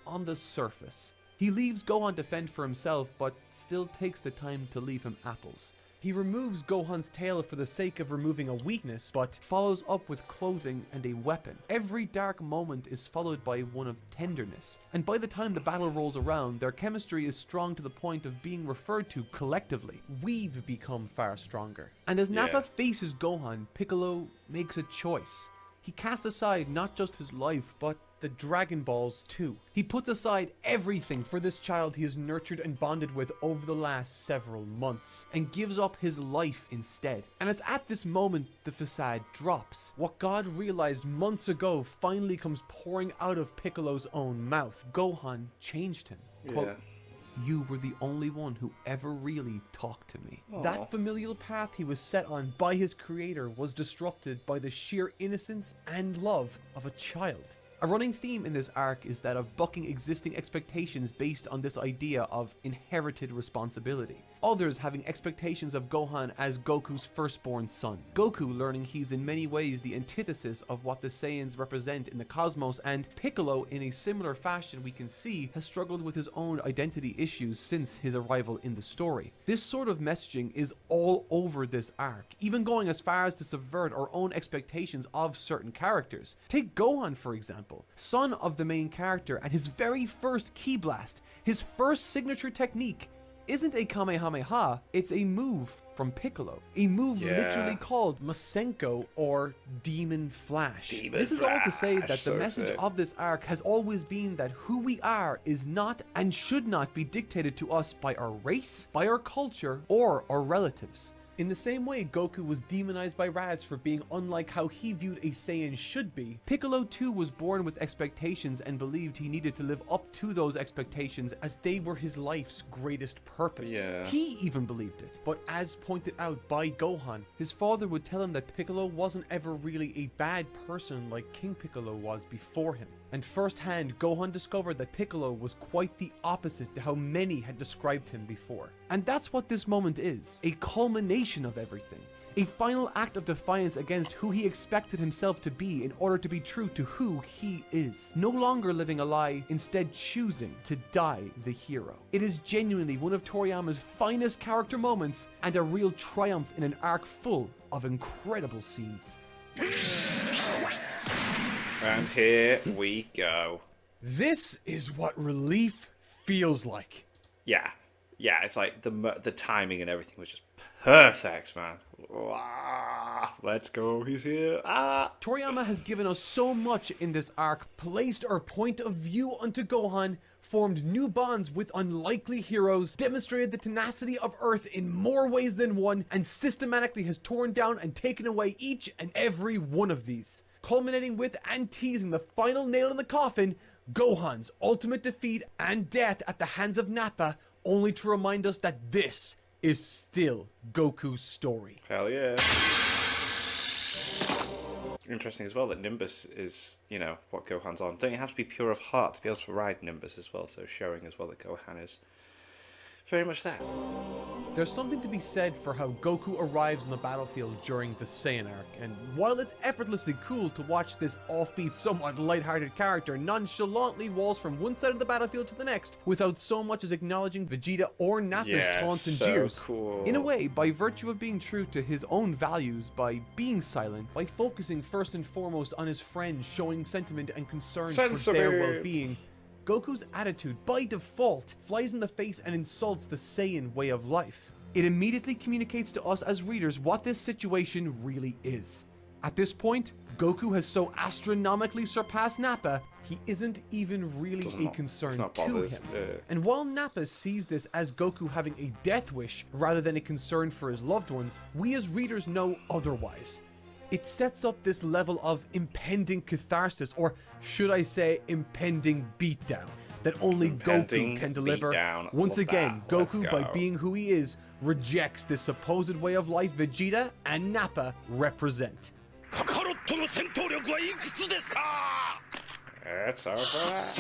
On the surface, he leaves Gohan to fend for himself, but still takes the time to leave him apples. He removes Gohan's tail for the sake of removing a weakness, but follows up with clothing and a weapon. Every dark moment is followed by one of tenderness, and by the time the battle rolls around, their chemistry is strong to the point of being referred to collectively. We've become far stronger. And as Nappa faces Gohan, Piccolo makes a choice. He casts aside not just his life, but the Dragon Balls too. He puts aside everything for this child he has nurtured and bonded with over the last several months, and gives up his life instead. And it's at this moment the facade drops. What God realized months ago finally comes pouring out of Piccolo's own mouth. Gohan changed him. Quote, "You were the only one who ever really talked to me." That familial path he was set on by his creator was disrupted by the sheer innocence and love of a child. A running theme in this arc is that of bucking existing expectations based on this idea of inherited responsibility. Others having expectations of Gohan as Goku's firstborn son. Goku learning he's in many ways the antithesis of what the Saiyans represent in the cosmos, and Piccolo, in a similar fashion we can see, has struggled with his own identity issues since his arrival in the story. This sort of messaging is all over this arc, even going as far as to subvert our own expectations of certain characters. Take Gohan, for example, son of the main character, and his very first ki blast, his first signature technique, isn't a Kamehameha, it's a move from Piccolo. A move literally called Masenko, or Demon Flash. This is all to say that the message of this arc has always been that who we are is not and should not be dictated to us by our race, by our culture, or our relatives. In the same way Goku was demonized by Raditz for being unlike how he viewed a Saiyan should be, Piccolo too was born with expectations and believed he needed to live up to those expectations as they were his life's greatest purpose. He even believed it. But as pointed out by Gohan, his father would tell him that Piccolo wasn't ever really a bad person like King Piccolo was before him. And firsthand, Gohan discovered that Piccolo was quite the opposite to how many had described him before. And that's what this moment is. A culmination of everything. A final act of defiance against who he expected himself to be in order to be true to who he is. No longer living a lie, instead choosing to die the hero. It is genuinely one of Toriyama's finest character moments, and a real triumph in an arc full of incredible scenes. And here we go. This is what relief feels like. Yeah, it's like the timing and everything was just perfect, man. Let's go, he's here. Toriyama has given us so much in this arc, placed our point of view onto Gohan, formed new bonds with unlikely heroes, demonstrated the tenacity of Earth in more ways than one, and systematically has torn down and taken away each and every one of these. Culminating with and teasing the final nail in the coffin, Gohan's ultimate defeat and death at the hands of Nappa, only to remind us that this is still Goku's story. Hell yeah. Interesting as well that Nimbus is, what Gohan's on. Don't you have to be pure of heart to be able to ride Nimbus as well? So showing as well that Gohan is very much that. There's something to be said for how Goku arrives on the battlefield during the Saiyan arc, and while it's effortlessly cool to watch this offbeat, somewhat lighthearted character nonchalantly waltz from one side of the battlefield to the next without so much as acknowledging Vegeta or Nappa's taunts and jeers. Cool. In a way, by virtue of being true to his own values, by being silent, by focusing first and foremost on his friends, showing sentiment and concern for their well-being, Goku's attitude, by default, flies in the face and insults the Saiyan way of life. It immediately communicates to us as readers what this situation really is. At this point, Goku has so astronomically surpassed Nappa, he isn't even really a concern to him. And while Nappa sees this as Goku having a death wish rather than a concern for his loved ones, we as readers know otherwise. It sets up this level of impending catharsis, or should I say impending beatdown, that only Goku can deliver. Once again, Goku, by being who he is, rejects this supposed way of life Vegeta and Nappa represent. It's over.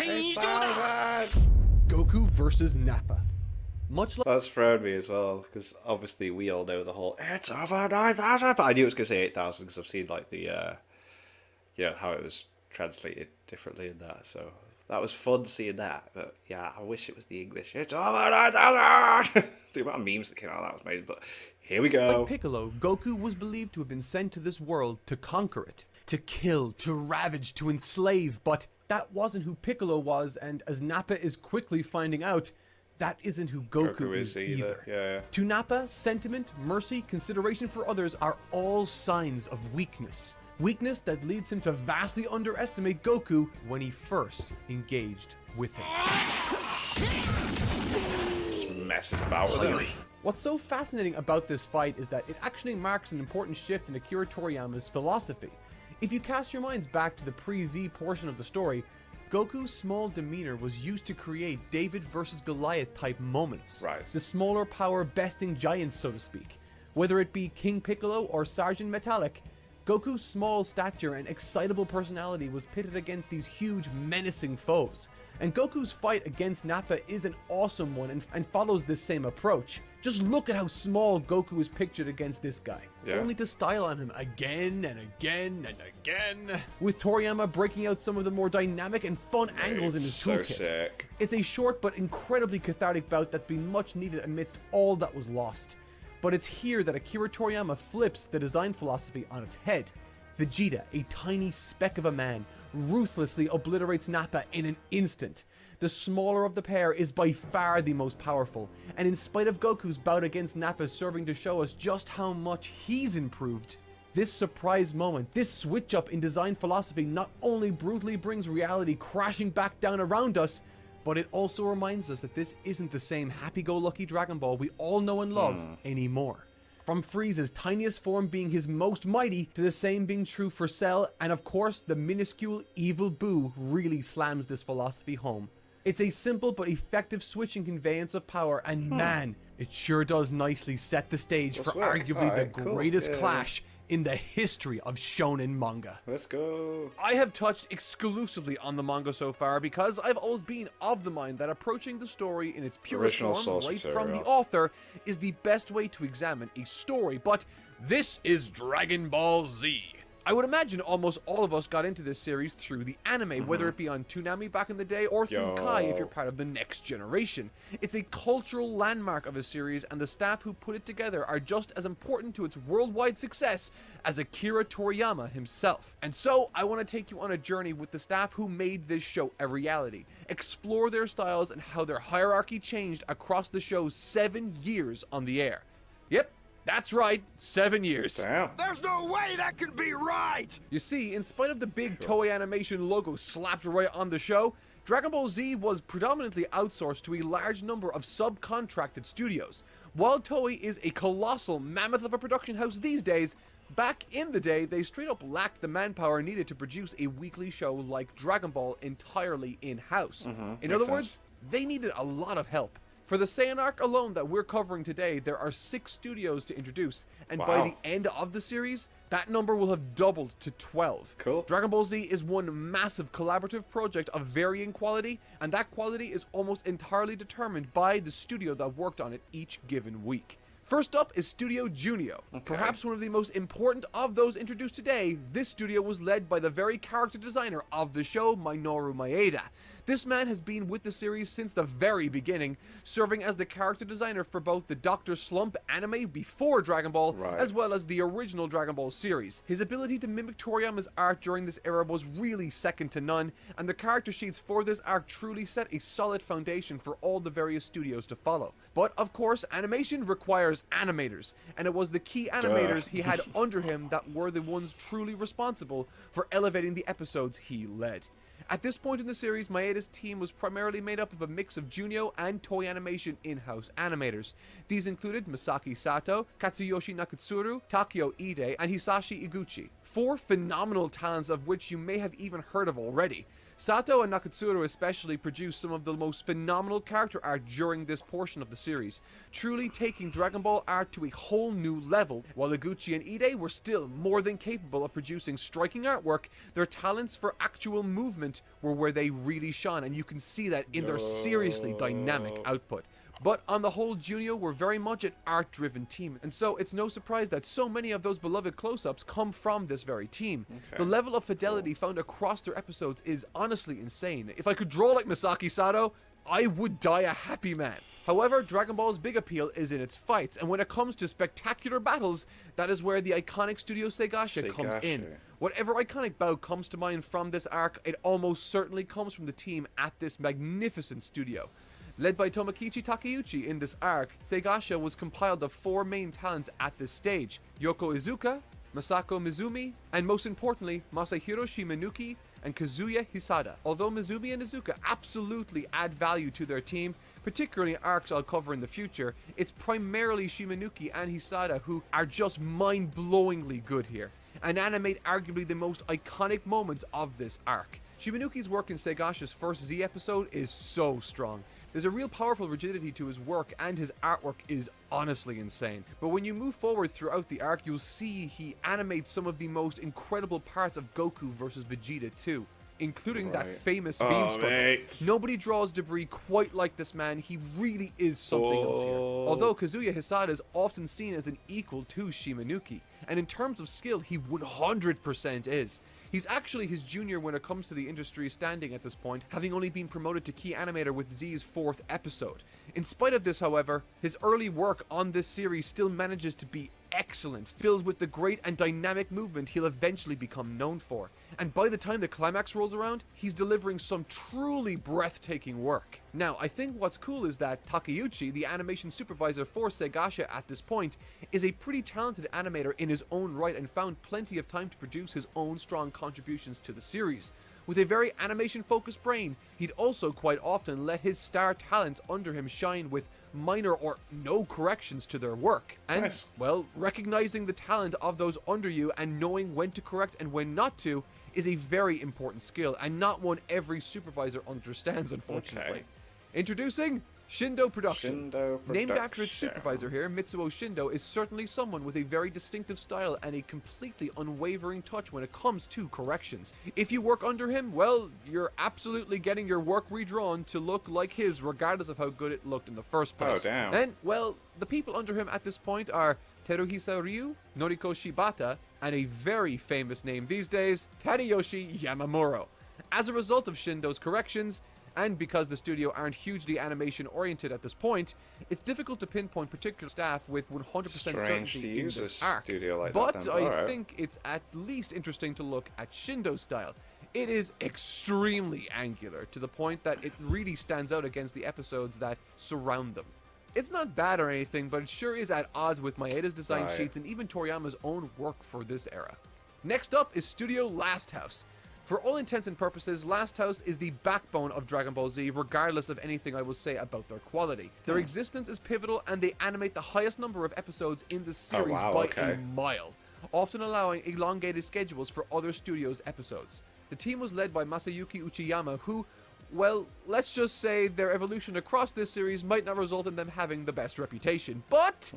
8,000. Goku versus Nappa. Much like That's thrown me as well, because obviously we all know the whole "it's over 9,000," but I knew it was going to say 8,000 because I've seen like the how it was translated differently in that, so that was fun seeing that. But yeah, I wish it was the English "it's over 9,000." The amount of memes that came out of that was amazing. But here we go. Like Piccolo, Goku was believed to have been sent to this world to conquer it, to kill, to ravage, to enslave, but that wasn't who Piccolo was, and as Nappa is quickly finding out, that isn't who Goku is either. Yeah. To Nappa, sentiment, mercy, consideration for others are all signs of weakness. Weakness that leads him to vastly underestimate Goku when he first engaged with him. Just messes about with him. What's so fascinating about this fight is that it actually marks an important shift in Akira Toriyama's philosophy. If you cast your minds back to the pre-Z portion of the story, Goku's small demeanor was used to create David versus Goliath type moments. Right. The smaller power besting giants, so to speak. Whether it be King Piccolo or Sergeant Metallic, Goku's small stature and excitable personality was pitted against these huge, menacing foes. And Goku's fight against Nappa is an awesome one and follows this same approach. Just look at how small Goku is pictured against this guy. Yeah. Only to style on him again and again and again. With Toriyama breaking out some of the more dynamic and fun angles in his so toolkit. sick. It's a short but incredibly cathartic bout that's been much needed amidst all that was lost. But it's here that Akira Toriyama flips the design philosophy on its head. Vegeta, a tiny speck of a man, ruthlessly obliterates Nappa in an instant. The smaller of the pair is by far the most powerful, and in spite of Goku's bout against Nappa serving to show us just how much he's improved, this surprise moment, this switch up in design philosophy not only brutally brings reality crashing back down around us, but it also reminds us that this isn't the same happy-go-lucky Dragon Ball we all know and love anymore. From Frieza's tiniest form being his most mighty, to the same being true for Cell, and of course the minuscule evil Boo really slams this philosophy home. It's a simple but effective switch and conveyance of power, and man, it sure does nicely set the stage for arguably the greatest clash in the history of shonen manga. Let's go. I have touched exclusively on the manga so far because I've always been of the mind that approaching the story in its purest Original form, source right from material. the author, is the best way to examine a story, but this is Dragon Ball Z. I would imagine almost all of us got into this series through the anime, whether it be on Toonami back in the day or through Kai if you're part of the next generation. It's a cultural landmark of a series, and the staff who put it together are just as important to its worldwide success as Akira Toriyama himself. And so, I want to take you on a journey with the staff who made this show a reality, explore their styles and how their hierarchy changed across the show's 7 years on the air. Yep. That's right, 7 years. Damn. There's no way that can be right! You see, in spite of the big Toei Animation logo slapped right on the show, Dragon Ball Z was predominantly outsourced to a large number of subcontracted studios. While Toei is a colossal mammoth of a production house these days, back in the day, they straight up lacked the manpower needed to produce a weekly show like Dragon Ball entirely in-house. In other words, they needed a lot of help. For the Saiyan arc alone that we're covering today, there are 6 studios to introduce, and by the end of the series, that number will have doubled to 12. Cool. Dragon Ball Z is one massive collaborative project of varying quality, and that quality is almost entirely determined by the studio that worked on it each given week. First up is Studio Junio. Perhaps one of the most important of those introduced today, this studio was led by the very character designer of the show, Minoru Maeda. This man has been with the series since the very beginning, serving as the character designer for both the Dr. Slump anime before Dragon Ball, as well as the original Dragon Ball series. His ability to mimic Toriyama's art during this era was really second to none, and the character sheets for this arc truly set a solid foundation for all the various studios to follow. But of course, animation requires animators, and it was the key animators he had under him that were the ones truly responsible for elevating the episodes he led. At this point in the series, Maeda's team was primarily made up of a mix of Junio and Toei Animation in-house animators. These included Masaki Sato, Katsuyoshi Nakatsuru, Takeo Ide, and Hisashi Iguchi. 4 phenomenal talents of which you may have even heard of already. Sato and Nakatsuru especially produced some of the most phenomenal character art during this portion of the series, truly taking Dragon Ball art to a whole new level. While Iguchi and Ide were still more than capable of producing striking artwork, their talents for actual movement were where they really shone, and you can see that in their seriously dynamic output. But on the whole, Junio were very much an art-driven team, and so it's no surprise that so many of those beloved close-ups come from this very team. The level of fidelity found across their episodes is honestly insane. If I could draw like Masaki Sato, I would die a happy man. However, Dragon Ball's big appeal is in its fights, and when it comes to spectacular battles, that is where the iconic Studio Seigasha comes in. Whatever iconic bout comes to mind from this arc, it almost certainly comes from the team at this magnificent studio. Led by Tomokichi Takeuchi in this arc, Seigasha was compiled of 4 main talents at this stage: Yoko Izuka, Masako Mizumi, and most importantly, Masahiro Shimanuki and Kazuya Hisada. Although Mizumi and Izuka absolutely add value to their team, particularly in arcs I'll cover in the future, it's primarily Shimanuki and Hisada who are just mind-blowingly good here, and animate arguably the most iconic moments of this arc. Shimanuki's work in Seigasha's first Z episode is so strong. There's a real powerful rigidity to his work, and his artwork is honestly insane. But when you move forward throughout the arc, you'll see he animates some of the most incredible parts of Goku versus Vegeta too, including that famous beam struggle. Nobody draws debris quite like this man. He really is something else here. Although Kazuya Hisada is often seen as an equal to Shimanuki, and in terms of skill, he 100% is. He's actually his junior when it comes to the industry standing at this point, having only been promoted to key animator with Z's 4th episode. In spite of this, however, his early work on this series still manages to be excellent, filled with the great and dynamic movement he'll eventually become known for. And by the time the climax rolls around, he's delivering some truly breathtaking work. Now, I think what's cool is that Takeuchi, the animation supervisor for Seigasha at this point, is a pretty talented animator in his own right and found plenty of time to produce his own strong contributions to the series. With a very animation-focused brain, he'd also quite often let his star talents under him shine with minor or no corrections to their work. And, well, recognizing the talent of those under you and knowing when to correct and when not to is a very important skill, and not one every supervisor understands, unfortunately. Introducing Shindo Production. Named after its supervisor here, Mitsuo Shindo is certainly someone with a very distinctive style and a completely unwavering touch when it comes to corrections. If you work under him, well, you're absolutely getting your work redrawn to look like his, regardless of how good it looked in the first place. Oh, damn. And, well, the people under him at this point are Teruhisa Ryu, Noriko Shibata, and a very famous name these days, Tadayoshi Yamamuro. As a result of Shindo's corrections, and because the studio aren't hugely animation-oriented at this point, it's difficult to pinpoint particular staff with 100% certainty in this arc. But I think it's at least interesting to look at Shindo's style. It is extremely angular, to the point that it really stands out against the episodes that surround them. It's not bad or anything, but it sure is at odds with Maeda's design sheets and even Toriyama's own work for this era. Next up is Studio Last House. For all intents and purposes, Last House is the backbone of Dragon Ball Z, regardless of anything I will say about their quality. Their existence is pivotal, and they animate the highest number of episodes in the series by a mile, often allowing elongated schedules for other studios' episodes. The team was led by Masayuki Uchiyama, who, well, let's just say their evolution across this series might not result in them having the best reputation, but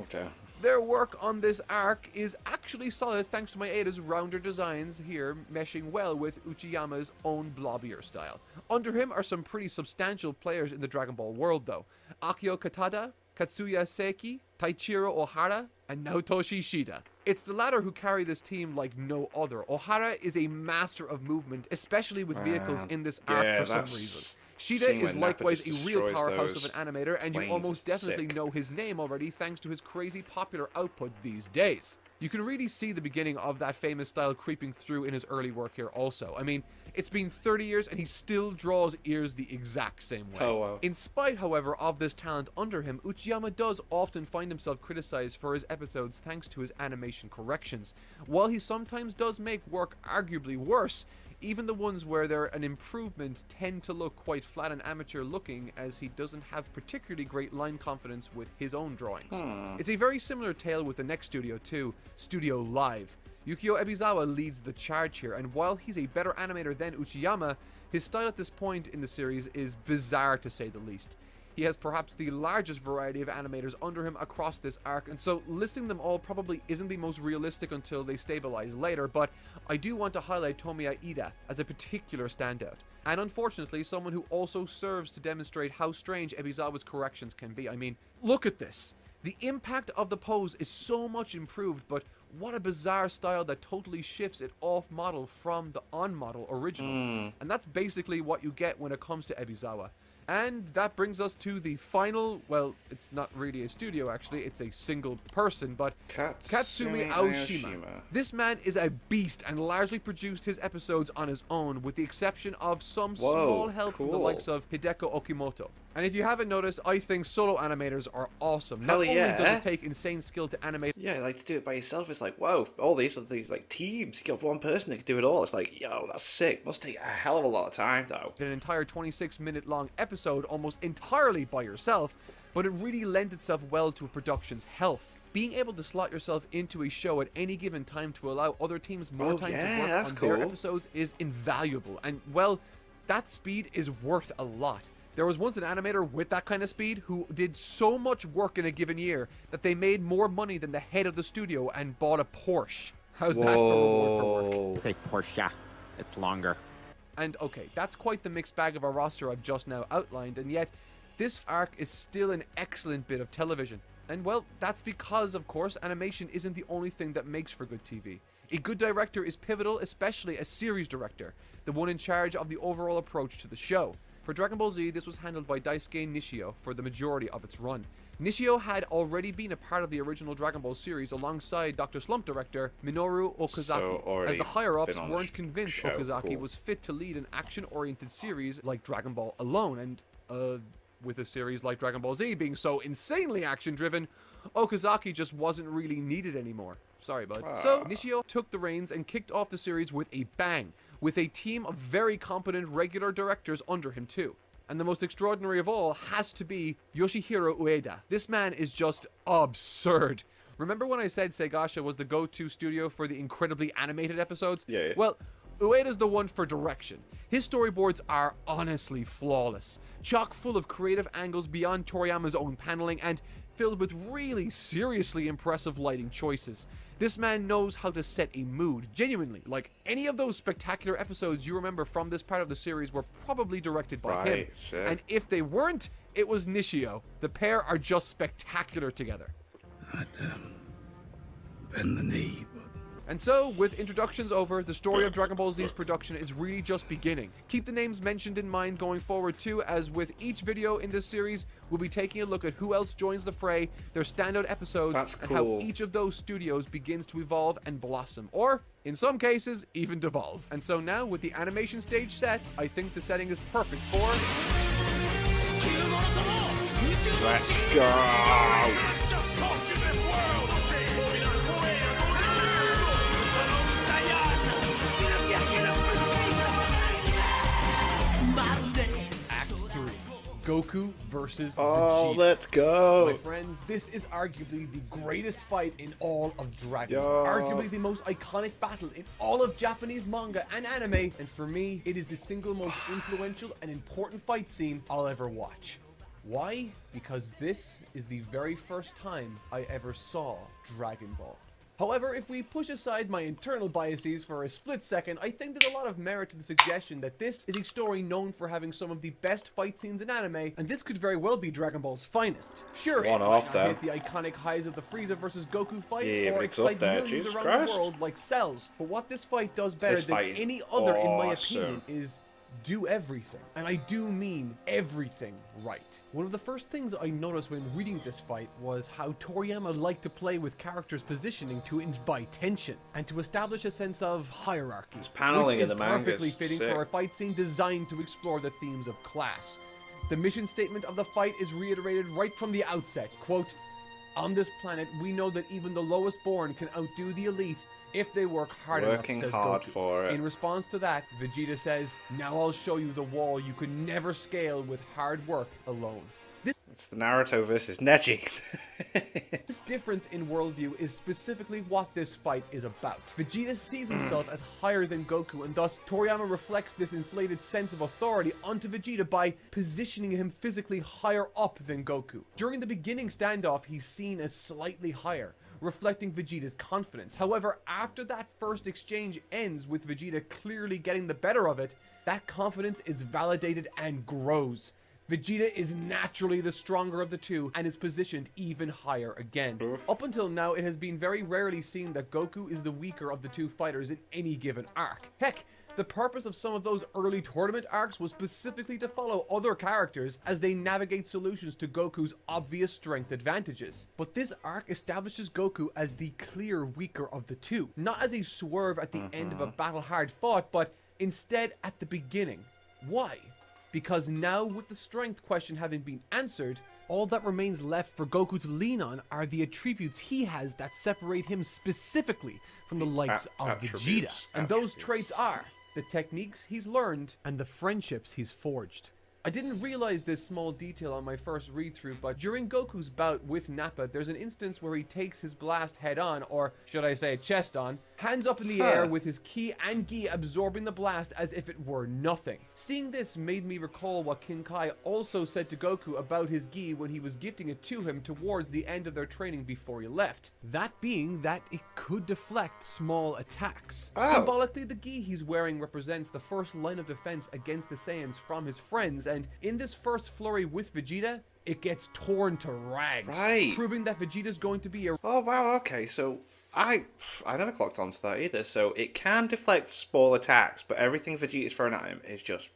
their work on this arc is actually solid thanks to Maeda's rounder designs here, meshing well with Uchiyama's own blobbier style. Under him are some pretty substantial players in the Dragon Ball world though. Akio Katada, Katsuya Seki, Taichiro Ohara, and Naotoshi Shida. It's the latter who carry this team like no other. Ohara is a master of movement, especially with vehicles in this arc for some reason. Shida is likewise a real powerhouse of an animator, and you almost definitely know his name already thanks to his crazy popular output these days. You can really see the beginning of that famous style creeping through in his early work here also. I mean, it's been 30 years and he still draws ears the exact same way. Oh, wow. In spite, however, of this talent under him, Uchiyama does often find himself criticized for his episodes thanks to his animation corrections. While he sometimes does make work arguably worse, even the ones where they're an improvement tend to look quite flat and amateur looking, as he doesn't have particularly great line confidence with his own drawings. It's a very similar tale with the next studio too, Studio Live. Yukio Ebizawa leads the charge here, and while he's a better animator than Uchiyama, his style at this point in the series is bizarre to say the least. He has perhaps the largest variety of animators under him across this arc, and so listing them all probably isn't the most realistic until they stabilize later, but I do want to highlight Tomiya Ida as a particular standout. And unfortunately, someone who also serves to demonstrate how strange Ebizawa's corrections can be. I mean, look at this. The impact of the pose is so much improved, but what a bizarre style that totally shifts it off model from the on model original. And that's basically what you get when it comes to Ebizawa. And that brings us to the final, well, it's not really a studio actually, it's a single person, but Katsumi Aoshima. This man is a beast and largely produced his episodes on his own, with the exception of some small help from the likes of Hideko Okimoto. And if you haven't noticed, I think solo animators are awesome. Not only does it take insane skill to animate... Yeah, like to do it by yourself, it's like, whoa, all these like teams, you got one person that can do it all. It's like, yo, that's sick. Must take a hell of a lot of time, though. An entire 26-minute long episode almost entirely by yourself, but it really lends itself well to a production's health. Being able to slot yourself into a show at any given time to allow other teams more time to work on their episodes is invaluable. And, well, that speed is worth a lot. There was once an animator with that kind of speed who did so much work in a given year that they made more money than the head of the studio and bought a Porsche. How's that for reward for work? Say Porsche. It's longer. And okay, that's quite the mixed bag of a roster I've just now outlined, and yet this arc is still an excellent bit of television. And well, that's because, of course, animation isn't the only thing that makes for good TV. A good director is pivotal, especially a series director, the one in charge of the overall approach to the show. For Dragon Ball Z, this was handled by Daisuke Nishio for the majority of its run. Nishio had already been a part of the original Dragon Ball series alongside Dr. Slump director Minoru Okazaki, as the higher-ups weren't convinced Okazaki was fit to lead an action-oriented series like Dragon Ball alone, and with a series like Dragon Ball Z being so insanely action-driven, Okazaki just wasn't really needed anymore. Sorry, bud. So Nishio took the reins and kicked off the series with a bang, with a team of very competent regular directors under him too. And the most extraordinary of all has to be Yoshihiro Ueda. This man is just absurd. Remember when I said Segasha was the go-to studio for the incredibly animated episodes? Yeah. Well, Ueda's the one for direction. His storyboards are honestly flawless, chock full of creative angles beyond Toriyama's own paneling, and filled with really seriously impressive lighting choices. This man knows how to set a mood, genuinely. Like, any of those spectacular episodes you remember from this part of the series were probably directed by him. Sure. And if they weren't, it was Nishio. The pair are just spectacular together. I'd bend the knee, but... And so, with introductions over, the story of Dragon Ball Z's production is really just beginning. Keep the names mentioned in mind going forward too, as with each video in this series, we'll be taking a look at who else joins the fray, their standout episodes, and how each of those studios begins to evolve and blossom, or, in some cases, even devolve. And so now, with the animation stage set, I think the setting is perfect for... Let's go! Goku versus Vegeta. Let's go! My friends, this is arguably the greatest fight in all of Dragon Ball. Arguably the most iconic battle in all of Japanese manga and anime. And for me, it is the single most influential and important fight scene I'll ever watch. Why? Because this is the very first time I ever saw Dragon Ball. However, if we push aside my internal biases for a split second, I think there's a lot of merit to the suggestion that this is a story known for having some of the best fight scenes in anime, and this could very well be Dragon Ball's finest. Sure, it One might off, not though. hit the iconic highs of the Frieza vs. Goku fight, Yeah, or but it's up excite there, millions Jesus around Christ. the world like Cells, but what this fight does better This than fight is any other, in my awesome. opinion, is do everything. And I do mean everything right. One of the first things I noticed when reading this fight was how Toriyama liked to play with characters' positioning to invite tension and to establish a sense of hierarchy, paneling which in is the manga perfectly is fitting sick. for a fight scene designed to explore the themes of class. The mission statement of the fight is reiterated right from the outset, quote, "On this planet, we know that even the lowest born can outdo the elite if they work hard Working enough," says hard Goku. for it. In response to that, Vegeta says, "Now I'll show you the wall you could never scale with hard work alone." It's the Naruto versus Neji. This difference in worldview is specifically what this fight is about. Vegeta sees himself as higher than Goku, and thus Toriyama reflects this inflated sense of authority onto Vegeta by positioning him physically higher up than Goku. During the beginning standoff, he's seen as slightly higher, reflecting Vegeta's confidence. However, after that first exchange ends with Vegeta clearly getting the better of it, that confidence is validated and grows. Vegeta is naturally the stronger of the two and is positioned even higher again. Up until now, it has been very rarely seen that Goku is the weaker of the two fighters in any given arc. Heck, the purpose of some of those early tournament arcs was specifically to follow other characters as they navigate solutions to Goku's obvious strength advantages. But this arc establishes Goku as the clear weaker of the two, not as a swerve at the end of a battle hard fought, but instead at the beginning. Why? Because now, with the strength question having been answered, all that remains left for Goku to lean on are the attributes he has that separate him specifically from the likes of Vegeta. And those traits are the techniques he's learned and the friendships he's forged. I didn't realize this small detail on my first read-through, but during Goku's bout with Nappa, there's an instance where he takes his blast head-on, or should I say chest on, hands up in the air with his ki and gi absorbing the blast as if it were nothing. Seeing this made me recall what King Kai also said to Goku about his gi when he was gifting it to him towards the end of their training before he left. That being that it could deflect small attacks. Symbolically, the gi he's wearing represents the first line of defense against the Saiyans from his friends, and in this first flurry with Vegeta, it gets torn to rags, proving that Vegeta's going to be a... Oh wow, okay, so I never clocked onto that either. So it can deflect small attacks, but everything Vegeta's thrown at him is just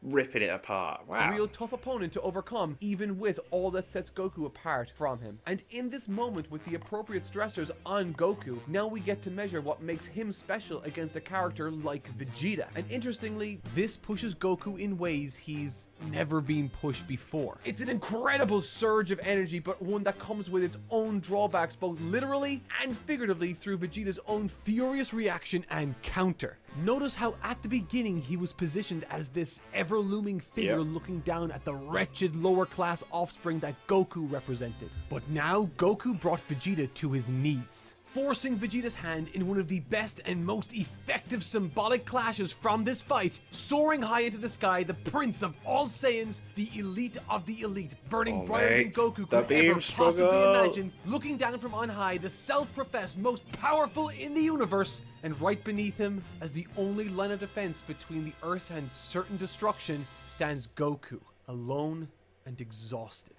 ripping it apart. Wow. A real tough opponent to overcome, even with all that sets Goku apart from him. And in this moment, with the appropriate stressors on Goku, now we get to measure what makes him special against a character like Vegeta. And interestingly, this pushes Goku in ways he's never been pushed before. It's an incredible surge of energy, but one that comes with its own drawbacks, both literally and figuratively, through Vegeta's own furious reaction and counter. Notice how at the beginning he was positioned as this ever-looming figure looking down at the wretched lower-class offspring that Goku represented. But now Goku brought Vegeta to his knees, forcing Vegeta's hand in one of the best and most effective symbolic clashes from this fight, soaring high into the sky, the prince of all Saiyans, the elite of the elite, burning brighter than Goku could ever possibly imagine, looking down from on high, the self-professed most powerful in the universe, and right beneath him, as the only line of defense between the Earth and certain destruction, stands Goku, alone and exhausted.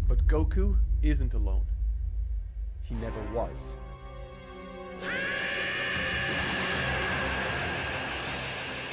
But Goku isn't alone. He never was.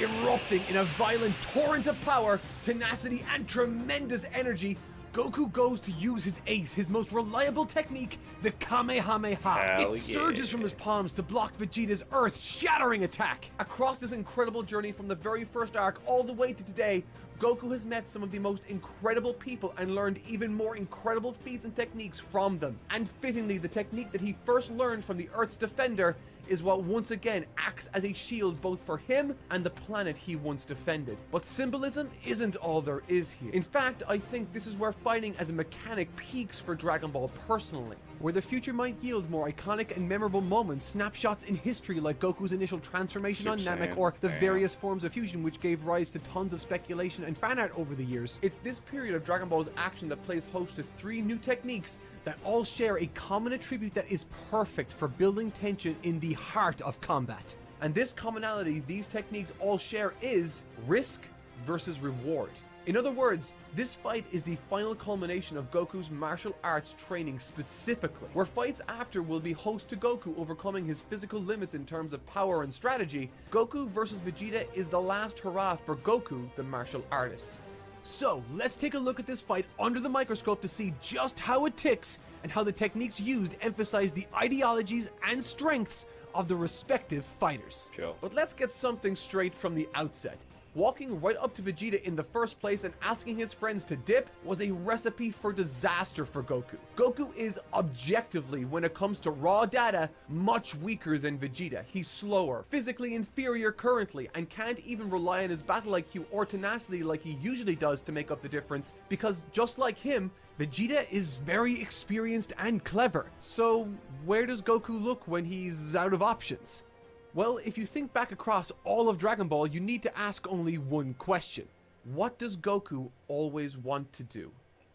Erupting in a violent torrent of power, tenacity, and tremendous energy, Goku goes to use his ace, his most reliable technique, the Kamehameha. It surges from his palms to block Vegeta's earth-shattering attack. Across this incredible journey from the very first arc all the way to today, Goku has met some of the most incredible people and learned even more incredible feats and techniques from them. And fittingly, the technique that he first learned from the Earth's defender is what once again acts as a shield both for him and the planet he once defended. But symbolism isn't all there is here. In fact, I think this is where fighting as a mechanic peaks for Dragon Ball personally, where the future might yield more iconic and memorable moments, snapshots in history like Goku's initial transformation on Namek, or the various forms of fusion which gave rise to tons of speculation and fan art over the years. It's this period of Dragon Ball's action that plays host to 3 new techniques that all share a common attribute that is perfect for building tension in the heart of combat. And this commonality these techniques all share is risk versus reward. In other words, this fight is the final culmination of Goku's martial arts training specifically, where fights after will be host to Goku overcoming his physical limits in terms of power and strategy. Goku versus Vegeta is the last hurrah for Goku, the martial artist. So, let's take a look at this fight under the microscope to see just how it ticks and how the techniques used emphasize the ideologies and strengths of the respective fighters. Cool. But let's get something straight from the outset. Walking right up to Vegeta in the first place and asking his friends to dip was a recipe for disaster for Goku. Goku is objectively, when it comes to raw data, much weaker than Vegeta. He's slower, physically inferior currently, and can't even rely on his battle IQ or tenacity like he usually does to make up the difference, because just like him, Vegeta is very experienced and clever. So where does Goku look when he's out of options? Well, if you think back across all of Dragon Ball, you need to ask only one question. What does Goku always want to do?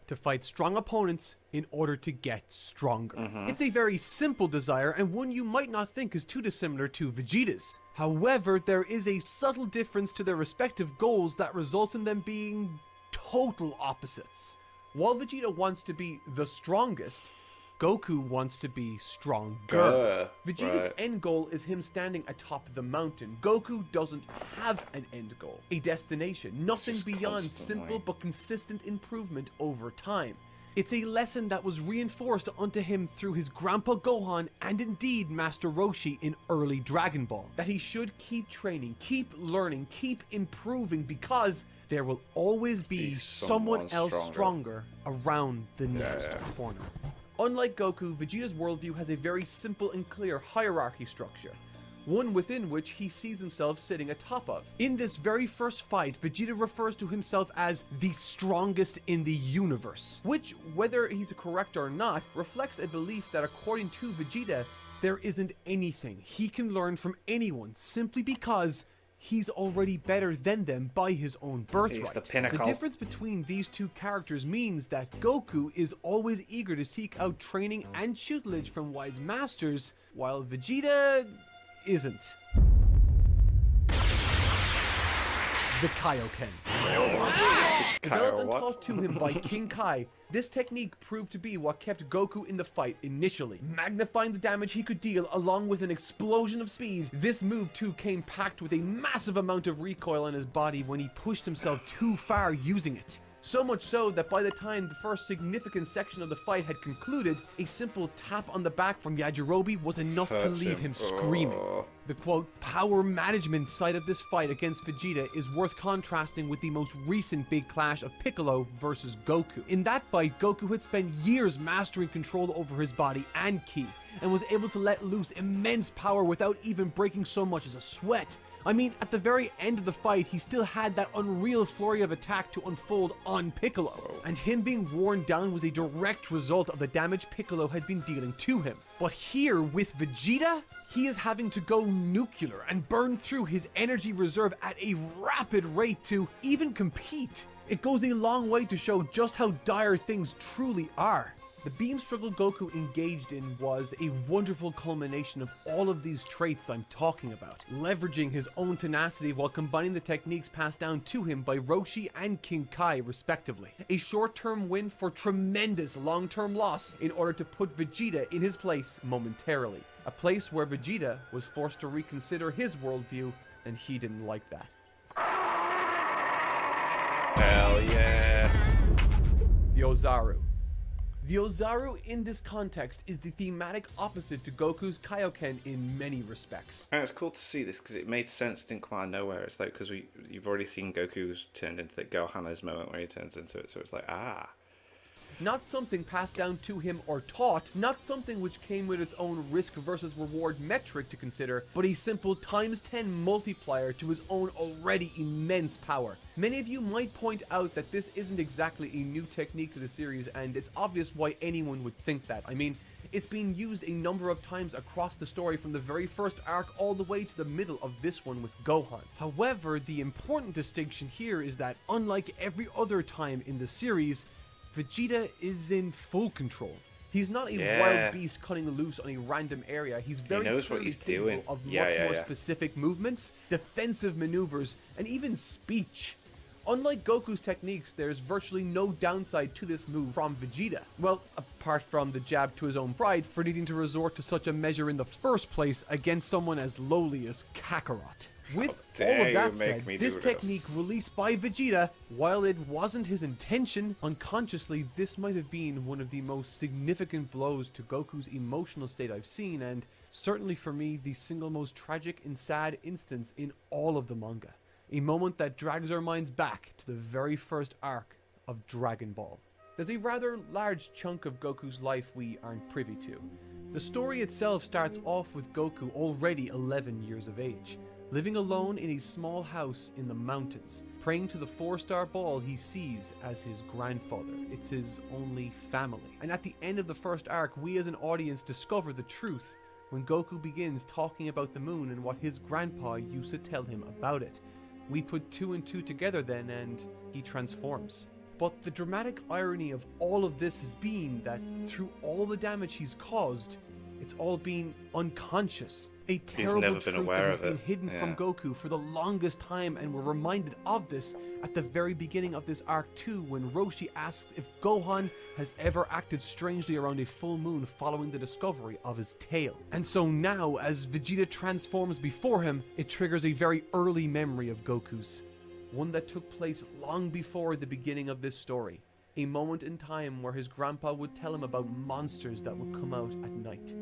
To fight strong opponents in order to get stronger. It's a very simple desire, and one you might not think is too dissimilar to Vegeta's. However, there is a subtle difference to their respective goals that results in them being total opposites. While Vegeta wants to be the strongest, Goku wants to be stronger. Vegeta's end goal is him standing atop the mountain. Goku doesn't have an end goal, a destination, nothing beyond simple but consistent improvement over time. It's a lesson that was reinforced onto him through his Grandpa Gohan and indeed Master Roshi in early Dragon Ball, that he should keep training, keep learning, keep improving, because there will always be someone else stronger around the next corner. Unlike Goku, Vegeta's worldview has a very simple and clear hierarchy structure, one within which he sees himself sitting atop of. In this very first fight, Vegeta refers to himself as the strongest in the universe, which, whether he's correct or not, reflects a belief that according to Vegeta, there isn't anything he can learn from anyone simply because he's already better than them by his own birthright. He's the pinnacle. The difference between these two characters means that Goku is always eager to seek out training and tutelage from wise masters, while Vegeta isn't. The Kaioken. Developed and taught to him by King Kai, this technique proved to be what kept Goku in the fight initially, magnifying the damage he could deal along with an explosion of speed. This move too came packed with a massive amount of recoil on his body when he pushed himself too far using it. So much so that by the time the first significant section of the fight had concluded, a simple tap on the back from Yajirobe was enough to leave him screaming. The quote, power management side of this fight against Vegeta is worth contrasting with the most recent big clash of Piccolo versus Goku. In that fight, Goku had spent years mastering control over his body and ki, and was able to let loose immense power without even breaking so much as a sweat. I mean, at the very end of the fight, he still had that unreal flurry of attack to unfold on Piccolo, and him being worn down was a direct result of the damage Piccolo had been dealing to him. But here, with Vegeta, he is having to go nuclear and burn through his energy reserve at a rapid rate to even compete. It goes a long way to show just how dire things truly are. The beam struggle Goku engaged in was a wonderful culmination of all of these traits I'm talking about, leveraging his own tenacity while combining the techniques passed down to him by Roshi and King Kai respectively. A short-term win for tremendous long-term loss in order to put Vegeta in his place momentarily. A place where Vegeta was forced to reconsider his worldview, and he didn't like that. Hell yeah. The Ozaru. The Ozaru in this context is the thematic opposite to Goku's Kaioken in many respects. And it's cool to see this because it made sense, didn't come out of nowhere. It's like, because you've already seen Goku's turned into the Gohanna's moment where he turns into it, so it's like, ah. not something passed down to him or taught, not something which came with its own risk versus reward metric to consider, but a simple times 10 multiplier to his own already immense power. Many of you might point out that this isn't exactly a new technique to the series, and it's obvious why anyone would think that. I mean, it's been used a number of times across the story from the very first arc all the way to the middle of this one with Gohan. However, the important distinction here is that unlike every other time in the series, Vegeta is in full control. He's not a wild beast cutting loose on a random area. He's very knows what he's capable doing. of much more specific movements, defensive maneuvers, and even speech. Unlike Goku's techniques, there's virtually no downside to this move from Vegeta. Well, apart from the jab to his own pride for needing to resort to such a measure in the first place against someone as lowly as Kakarot. With all of that said, this technique released by Vegeta, while it wasn't his intention, unconsciously this might have been one of the most significant blows to Goku's emotional state I've seen, and certainly for me, the single most tragic and sad instance in all of the manga. A moment that drags our minds back to the very first arc of Dragon Ball. There's a rather large chunk of Goku's life we aren't privy to. The story itself starts off with Goku already 11 years of age, living alone in a small house in the mountains, praying to the 4-star ball he sees as his grandfather. It's his only family. And at the end of the first arc, we as an audience discover the truth when Goku begins talking about the moon and what his grandpa used to tell him about it. We put 2 and 2 together then, and he transforms. But the dramatic irony of all of this has been that through all the damage he's caused, it's all been unconscious. A terrible never been truth aware that has of been it. hidden from Goku for the longest time, and we're reminded of this at the very beginning of this arc too, when Roshi asks if Gohan has ever acted strangely around a full moon following the discovery of his tail. And so now, as Vegeta transforms before him, it triggers a very early memory of Goku's. One that took place long before the beginning of this story. A moment in time where his grandpa would tell him about monsters that would come out at night.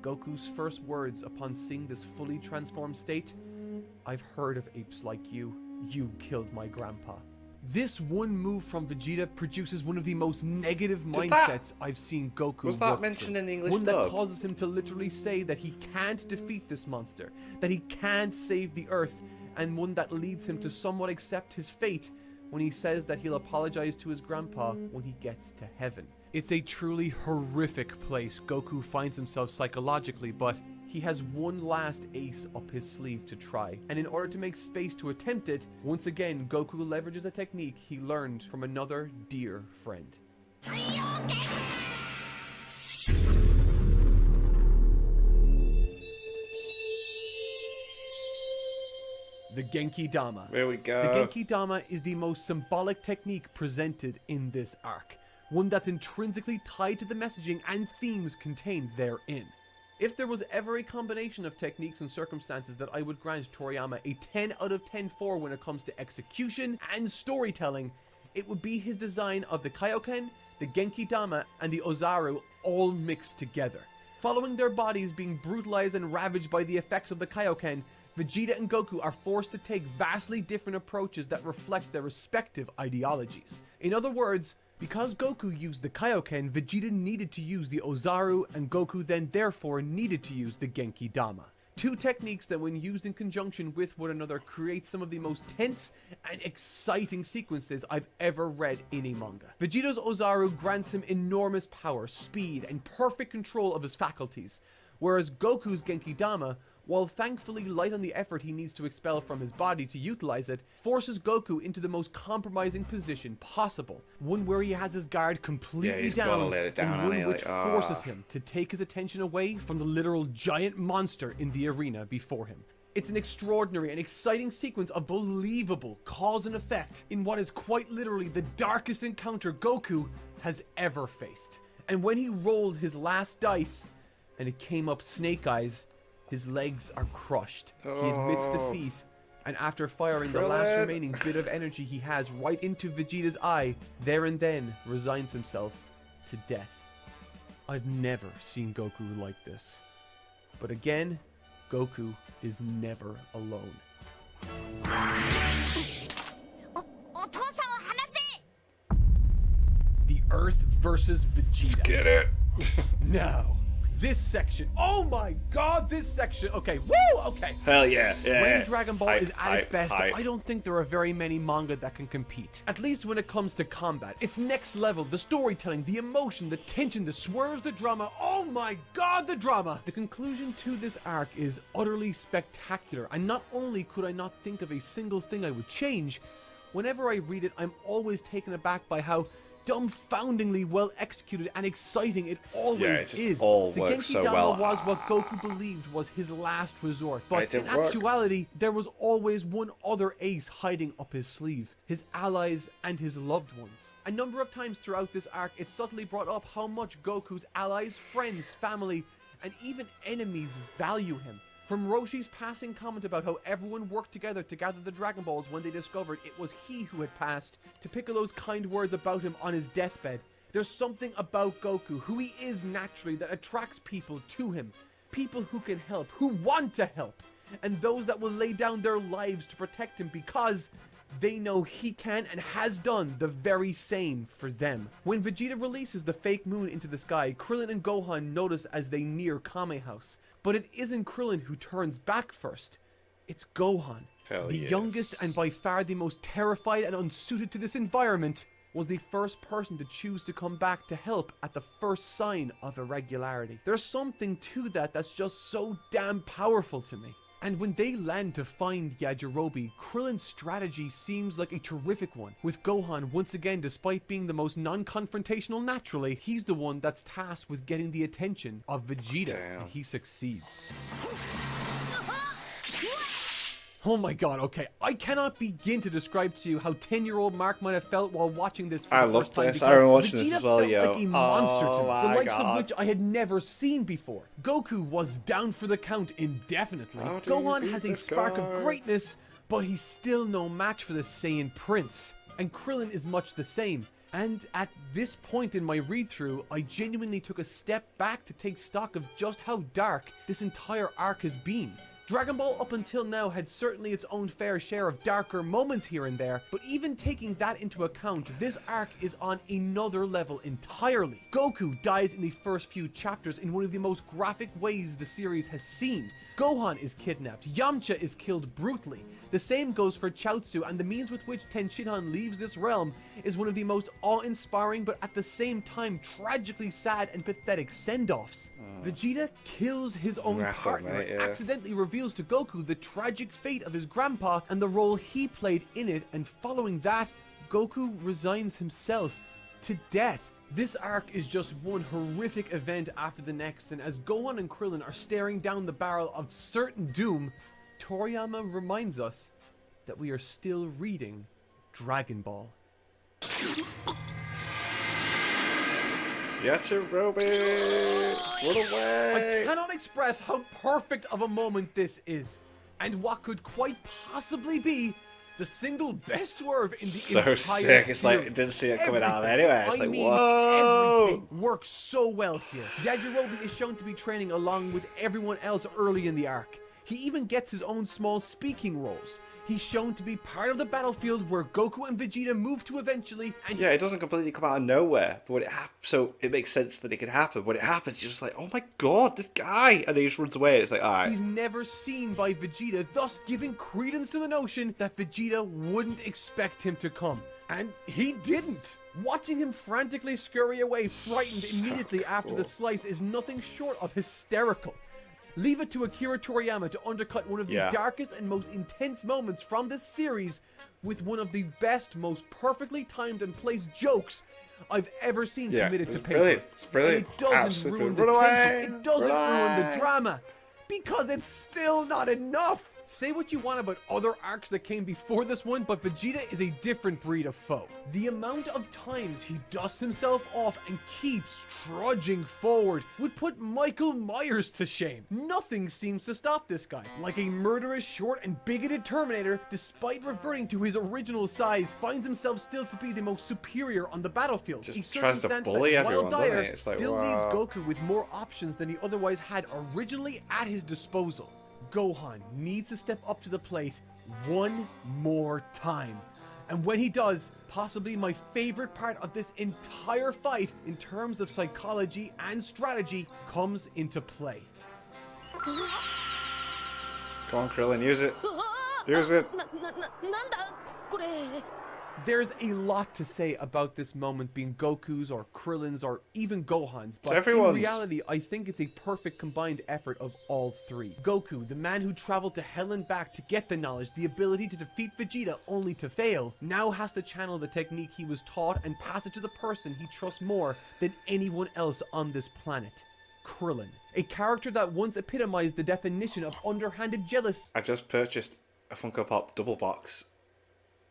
Goku's first words upon seeing this fully transformed state: "I've heard of apes like you. You killed my grandpa." This one move from Vegeta produces one of the most negative mindsets I've seen Goku Was that work mentioned through. in the English One dub? that causes him to literally say that he can't defeat this monster, that he can't save the Earth, and one that leads him to somewhat accept his fate when he says that he'll apologize to his grandpa when he gets to heaven. It's a truly horrific place Goku finds himself psychologically, but he has one last ace up his sleeve to try. And in order to make space to attempt it, once again Goku leverages a technique he learned from another dear friend. The Genki Dama. There we go. The Genki Dama is the most symbolic technique presented in this arc, one that's intrinsically tied to the messaging and themes contained therein. If there was ever a combination of techniques and circumstances that I would grant Toriyama a 10 out of 10 for when it comes to execution and storytelling, it would be his design of the Kaioken, the Genki Dama, and the Ozaru all mixed together. Following their bodies being brutalized and ravaged by the effects of the Kaioken, Vegeta and Goku are forced to take vastly different approaches that reflect their respective ideologies. In other words, because Goku used the Kaioken, Vegeta needed to use the Ozaru, and Goku then therefore needed to use the Genki Dama. Two techniques that when used in conjunction with one another create some of the most tense and exciting sequences I've ever read in a manga. Vegeta's Ozaru grants him enormous power, speed, and perfect control of his faculties, whereas Goku's Genki Dama, while thankfully light on the effort he needs to expel from his body to utilize it, forces Goku into the most compromising position possible. One where he has his guard completely down, and one which forces him to take his attention away from the literal giant monster in the arena before him. It's an extraordinary and exciting sequence of believable cause and effect in what is quite literally the darkest encounter Goku has ever faced. And when he rolled his last dice, and it came up Snake Eyes, his legs are crushed. He admits defeat, and after firing the last remaining bit of energy he has right into Vegeta's eye, there and then resigns himself to death. I've never seen Goku like this. But again, Goku is never alone. The Earth versus Vegeta. Get it? Now, this section. Oh my god, this section. Okay, woo! Okay. Hell yeah. Yeah. When Dragon Ball Hype, is at its hype, best, hype. I don't think there are very many manga that can compete. At least when it comes to combat. It's next level. The storytelling, the emotion, the tension, the swerves, the drama. Oh my god, the drama! The conclusion to this arc is utterly spectacular. And not only could I not think of a single thing I would change, whenever I read it, I'm always taken aback by how dumbfoundingly well executed and exciting it always it just is. all The works Genki so Dama well. was what Goku believed was his last resort, but It in didn't work. actuality, there was always one other ace hiding up his sleeve: his allies and his loved ones. A number of times throughout this arc, it subtly brought up how much Goku's allies, friends, family, and even enemies value him. From Roshi's passing comment about how everyone worked together to gather the Dragon Balls when they discovered it was he who had passed, to Piccolo's kind words about him on his deathbed, there's something about Goku, who he is naturally, that attracts people to him. People who can help, who want to help, and those that will lay down their lives to protect him because they know he can and has done the very same for them. When Vegeta releases the fake moon into the sky, Krillin and Gohan notice as they near Kame House. But it isn't Krillin who turns back first. It's Gohan. Hell The yes. youngest and by far the most terrified and unsuited to this environment, was the first person to choose to come back to help at the first sign of irregularity. There's something to that that's just so damn powerful to me. And when they land to find Yajirobe, Krillin's strategy seems like a terrific one. With Gohan, once again, despite being the most non-confrontational naturally, he's the one that's tasked with getting the attention of Vegeta, Damn. and he succeeds. Oh my god, okay. I cannot begin to describe to you how 10-year-old Mark might have felt while watching this for I the love first time, this. I because remember watching this Vegeta as well, felt yo. like a monster to me, Oh the my likes of God. which I had never seen before. Goku was down for the count indefinitely. How do you Gohan beat has a this spark guy? of greatness, but he's still no match for the Saiyan Prince. And Krillin is much the same. And at this point in my read-through, I genuinely took a step back to take stock of just how dark this entire arc has been. Dragon Ball up until now had certainly its own fair share of darker moments here and there, but even taking that into account, this arc is on another level entirely. Goku dies in the first few chapters in one of the most graphic ways the series has seen. Gohan is kidnapped, Yamcha is killed brutally. The same goes for Chaozu, and the means with which Tenshinhan leaves this realm is one of the most awe-inspiring but at the same time tragically sad and pathetic send-offs. Vegeta kills his own Rapper, partner mate, and yeah. accidentally reveals to Goku the tragic fate of his grandpa and the role he played in it, and following that, Goku resigns himself to death. This arc is just one horrific event after the next, and as Gohan and Krillin are staring down the barrel of certain doom, Toriyama reminds us that we are still reading Dragon Ball. Yajirobe! Run I away! cannot express how perfect of a moment this is, and what could quite possibly be the single best swerve in the So entire sick. It's like, series. it didn't see it coming out of Everything, anywhere. It's I like, mean, whoa! everything works so well here. Yajirobe is shown to be training along with everyone else early in the arc. He even gets his own small speaking roles. He's shown to be part of the battlefield where Goku and Vegeta move to eventually, and Yeah, it doesn't completely come out of nowhere, but when it happens, so it makes sense that it can happen. When it happens, you're just like, oh my god, this guy! And he just runs away. It's like, alright. he's never seen by Vegeta, thus giving credence to the notion that Vegeta wouldn't expect him to come. And he didn't. Watching him frantically scurry away, frightened immediately after the slice, is nothing short of hysterical. Leave it to Akira Toriyama to undercut one of the darkest and most intense moments from this series with one of the best, most perfectly timed and placed jokes I've ever seen committed to paper. Brilliant. It's brilliant. And it doesn't Absolutely ruin the brilliant. Run tension. away. It doesn't Run ruin the away. drama. Because it's still not enough. Say what you want about other arcs that came before this one, but Vegeta is a different breed of foe. The amount of times he dusts himself off and keeps trudging forward would put Michael Myers to shame. Nothing seems to stop this guy. Like a murderous, short, and bigoted Terminator, despite reverting to his original size, finds himself still to be the most superior on the battlefield. Just a tries to circumstance bully that, everyone, while doesn't dire, he? It's like, still leaves wow. Goku with more options than he otherwise had originally at his disposal. Gohan needs to step up to the plate one more time. And when he does, possibly my favorite part of this entire fight in terms of psychology and strategy comes into play. Come on, Krillin, use it. Use it. なんだこれ There's a lot to say about this moment being Goku's or Krillin's or even Gohan's, but everyone's. in reality, I think it's a perfect combined effort of all three. Goku, the man who traveled to hell and back to get the knowledge, the ability to defeat Vegeta only to fail, now has to channel the technique he was taught and pass it to the person he trusts more than anyone else on this planet. Krillin, a character that once epitomized the definition of underhanded jealousy. I just purchased a Funko Pop double box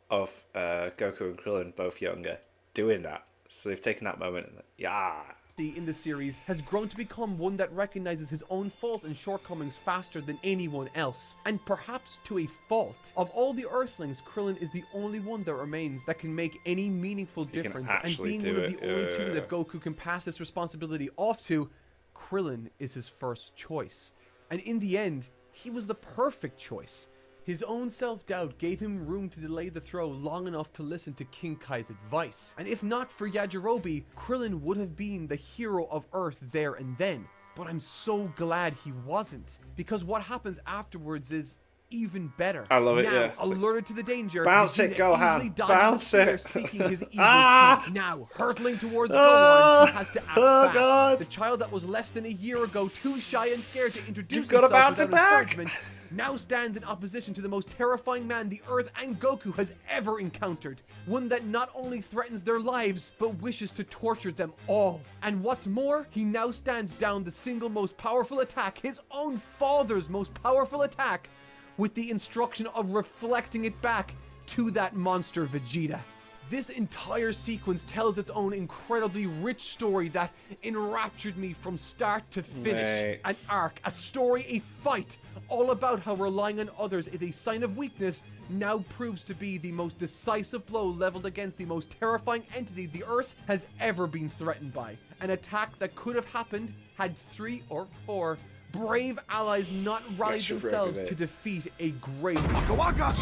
of Goku and Krillin, both younger, doing that. So they've taken that moment and In the series has grown to become one that recognizes his own faults and shortcomings faster than anyone else, and perhaps to a fault. Of all the Earthlings, Krillin is the only one that remains that can make any meaningful difference, and being one of the only two that Goku can pass this responsibility off to, Krillin is his first choice. And in the end, he was the perfect choice. His own self-doubt gave him room to delay the throw long enough to listen to King Kai's advice. And if not for Yajirobe, Krillin would have been the hero of Earth there and then. But I'm so glad he wasn't, because what happens afterwards is even better. I love it, now, yeah. alerted to the danger, Bounce it, Vegeta Gohan. easily dodges Bounce the spear, it. seeking his evil feet. Now, hurtling towards Gohan, he has to act fast. God. The child that was less than a year ago too shy and scared to introduce You've got to himself bounce it without back. encouragement, now stands in opposition to the most terrifying man the Earth and Goku has ever encountered. One that not only threatens their lives, but wishes to torture them all. And what's more, he now stands down the single most powerful attack, his own father's most powerful attack, with the instruction of reflecting it back to that monster Vegeta. This entire sequence tells its own incredibly rich story that enraptured me from start to finish. Mate. An arc, a story, a fight, all about how relying on others is a sign of weakness now proves to be the most decisive blow leveled against the most terrifying entity the Earth has ever been threatened by. An attack that could have happened had 3 or 4 brave allies not rallied Yes, you're themselves brave, to mate. defeat a great Waka Waka!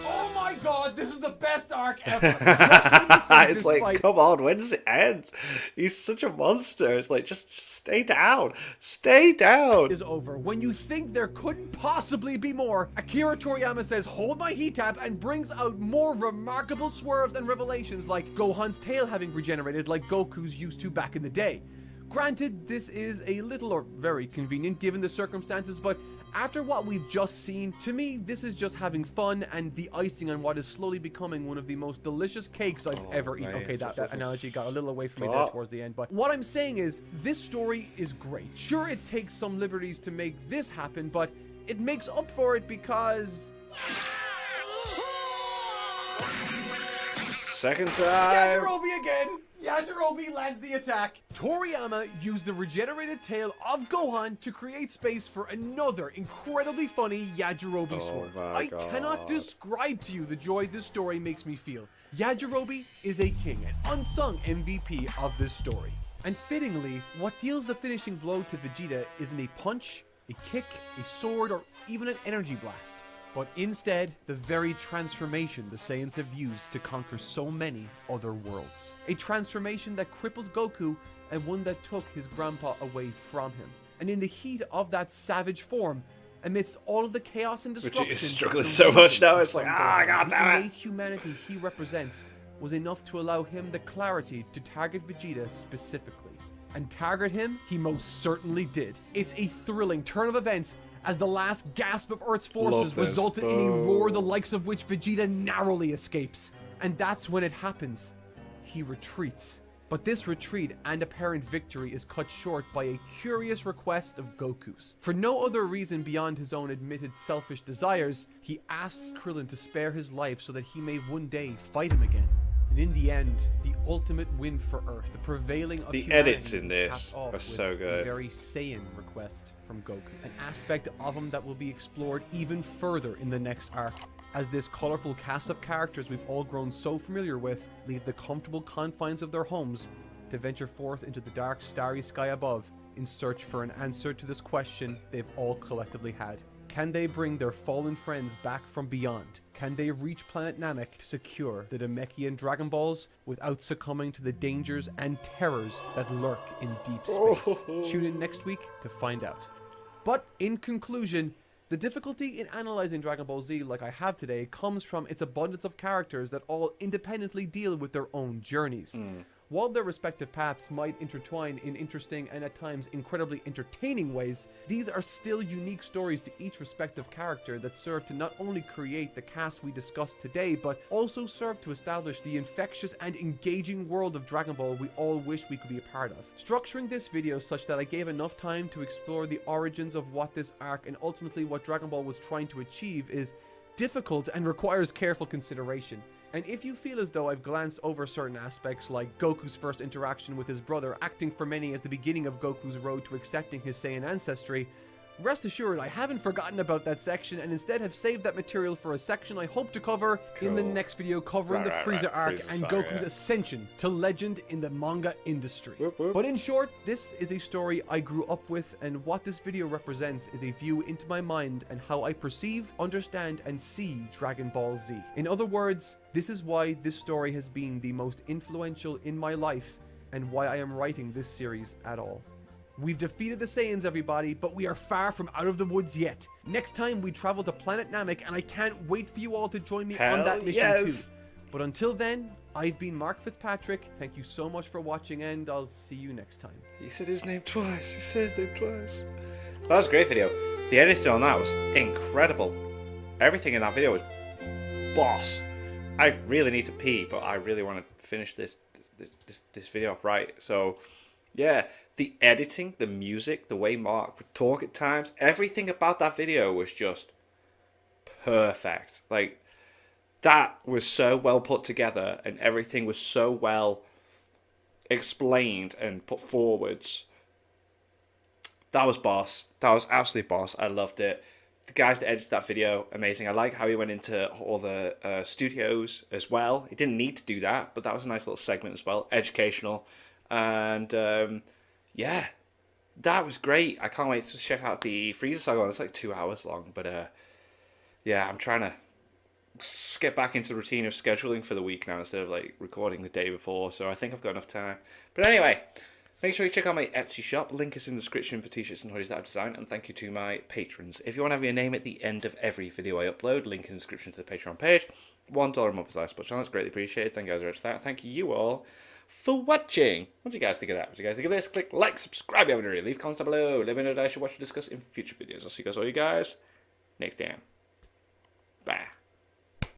Oh my god, this is the best arc ever! Just when you think It's this like, fight come on, when does it end? He's such a monster. It's like, just stay down. Stay down. is over, when you think there couldn't possibly be more, Akira Toriyama says, hold my heat tab, and brings out more remarkable swerves and revelations like Gohan's tail having regenerated like Goku's used to back in the day. Granted, this is a little or very convenient given the circumstances, but after what we've just seen, to me, this is just having fun and the icing on what is slowly becoming one of the most delicious cakes I've ever eaten. mate, Okay, just that doesn't analogy got a little away from me there stop. towards the end, but what I'm saying is, this story is great. Sure, it takes some liberties to make this happen, but it makes up for it because... Second time. Yajirobe again! Yajirobe lands the attack. Toriyama used the regenerated tail of Gohan to create space for another incredibly funny Yajirobe sword. my I God. cannot describe to you the joy this story makes me feel. Yajirobe is a king, an unsung MVP of this story. And fittingly, what deals the finishing blow to Vegeta isn't a punch, a kick, a sword, or even an energy blast, but instead the very transformation the Saiyans have used to conquer so many other worlds. A transformation that crippled Goku and one that took his grandpa away from him. And in the heat of that savage form, amidst all of the chaos and destruction, is struggling the so much reason now, for it's like, Son ah, Gohan, God the damn it. innate humanity he represents was enough to allow him the clarity to target Vegeta specifically. And target him, he most certainly did. It's a thrilling turn of events as the last gasp of Earth's forces Love this. resulted in a roar the likes of which Vegeta narrowly escapes. And that's when it happens. He retreats. But this retreat and apparent victory is cut short by a curious request of Goku's. For no other reason beyond his own admitted selfish desires, he asks Krillin to spare his life so that he may one day fight him again. And in the end, the ultimate win for Earth, the prevailing of The humanity, edits in is this capped off are with so a good. very Saiyan request from Goku. An aspect of him that will be explored even further in the next arc, as this colorful cast of characters we've all grown so familiar with leave the comfortable confines of their homes to venture forth into the dark, starry sky above in search for an answer to this question they've all collectively had. Can they bring their fallen friends back from beyond? Can they reach planet Namek to secure the Namekian Dragon Balls without succumbing to the dangers and terrors that lurk in deep space? Tune in next week to find out. But in conclusion, the difficulty in analyzing Dragon Ball Z like I have today comes from its abundance of characters that all independently deal with their own journeys. While their respective paths might intertwine in interesting and at times incredibly entertaining ways, these are still unique stories to each respective character that serve to not only create the cast we discussed today, but also serve to establish the infectious and engaging world of Dragon Ball we all wish we could be a part of. Structuring this video such that I gave enough time to explore the origins of what this arc and ultimately what Dragon Ball was trying to achieve is difficult and requires careful consideration. And if you feel as though I've glanced over certain aspects like Goku's first interaction with his brother acting for many as the beginning of Goku's road to accepting his Saiyan ancestry, rest assured I haven't forgotten about that section and instead have saved that material for a section I hope to cover in the next video covering the Frieza arc Frieza and Saga, Goku's ascension to legend in the manga industry. Whoop, whoop. But in short, this is a story I grew up with, and what this video represents is a view into my mind and how I perceive, understand, and see Dragon Ball Z. In other words, this is why this story has been the most influential in my life and why I am writing this series at all. We've defeated the Saiyans, everybody, but we are far from out of the woods yet. Next time, we travel to planet Namek, and I can't wait for you all to join me on that mission too. But until then, I've been Mark Fitzpatrick. Thank you so much for watching, and I'll see you next time. He said his name twice. He said his name twice. That was a great video. The editing on that was incredible. Everything in that video was boss. I really need to pee, but I really want to finish this video off right. So, yeah, the editing, the music, the way Mark would talk at times, everything about that video was just perfect. Like, that was so well put together, and everything was so well explained and put forwards. That was boss. That was absolutely boss. I loved it. The guys that edited that video, amazing. I like how he went into all the studios as well. He didn't need to do that, but that was a nice little segment as well. Educational. And yeah, that was great. I can't wait to check out the Frieza Saga one. It's like 2 hours long. But yeah, I'm trying to get back into the routine of scheduling for the week now instead of like recording the day before. So I think I've got enough time. But anyway, make sure you check out my Etsy shop. Link is in the description for t-shirts and hoodies that I've designed. And thank you to my patrons. If you want to have your name at the end of every video I upload, link in the description to the Patreon page. $1 a month is nice, but that's greatly appreciated. Thank you guys very much for that. Thank you all for watching. What do you guys think of that? What do you guys think of this? Click like, subscribe if you haven't already. Leave comments down below. Let me know what I should watch and discuss in future videos. I'll see you guys next time. Bye.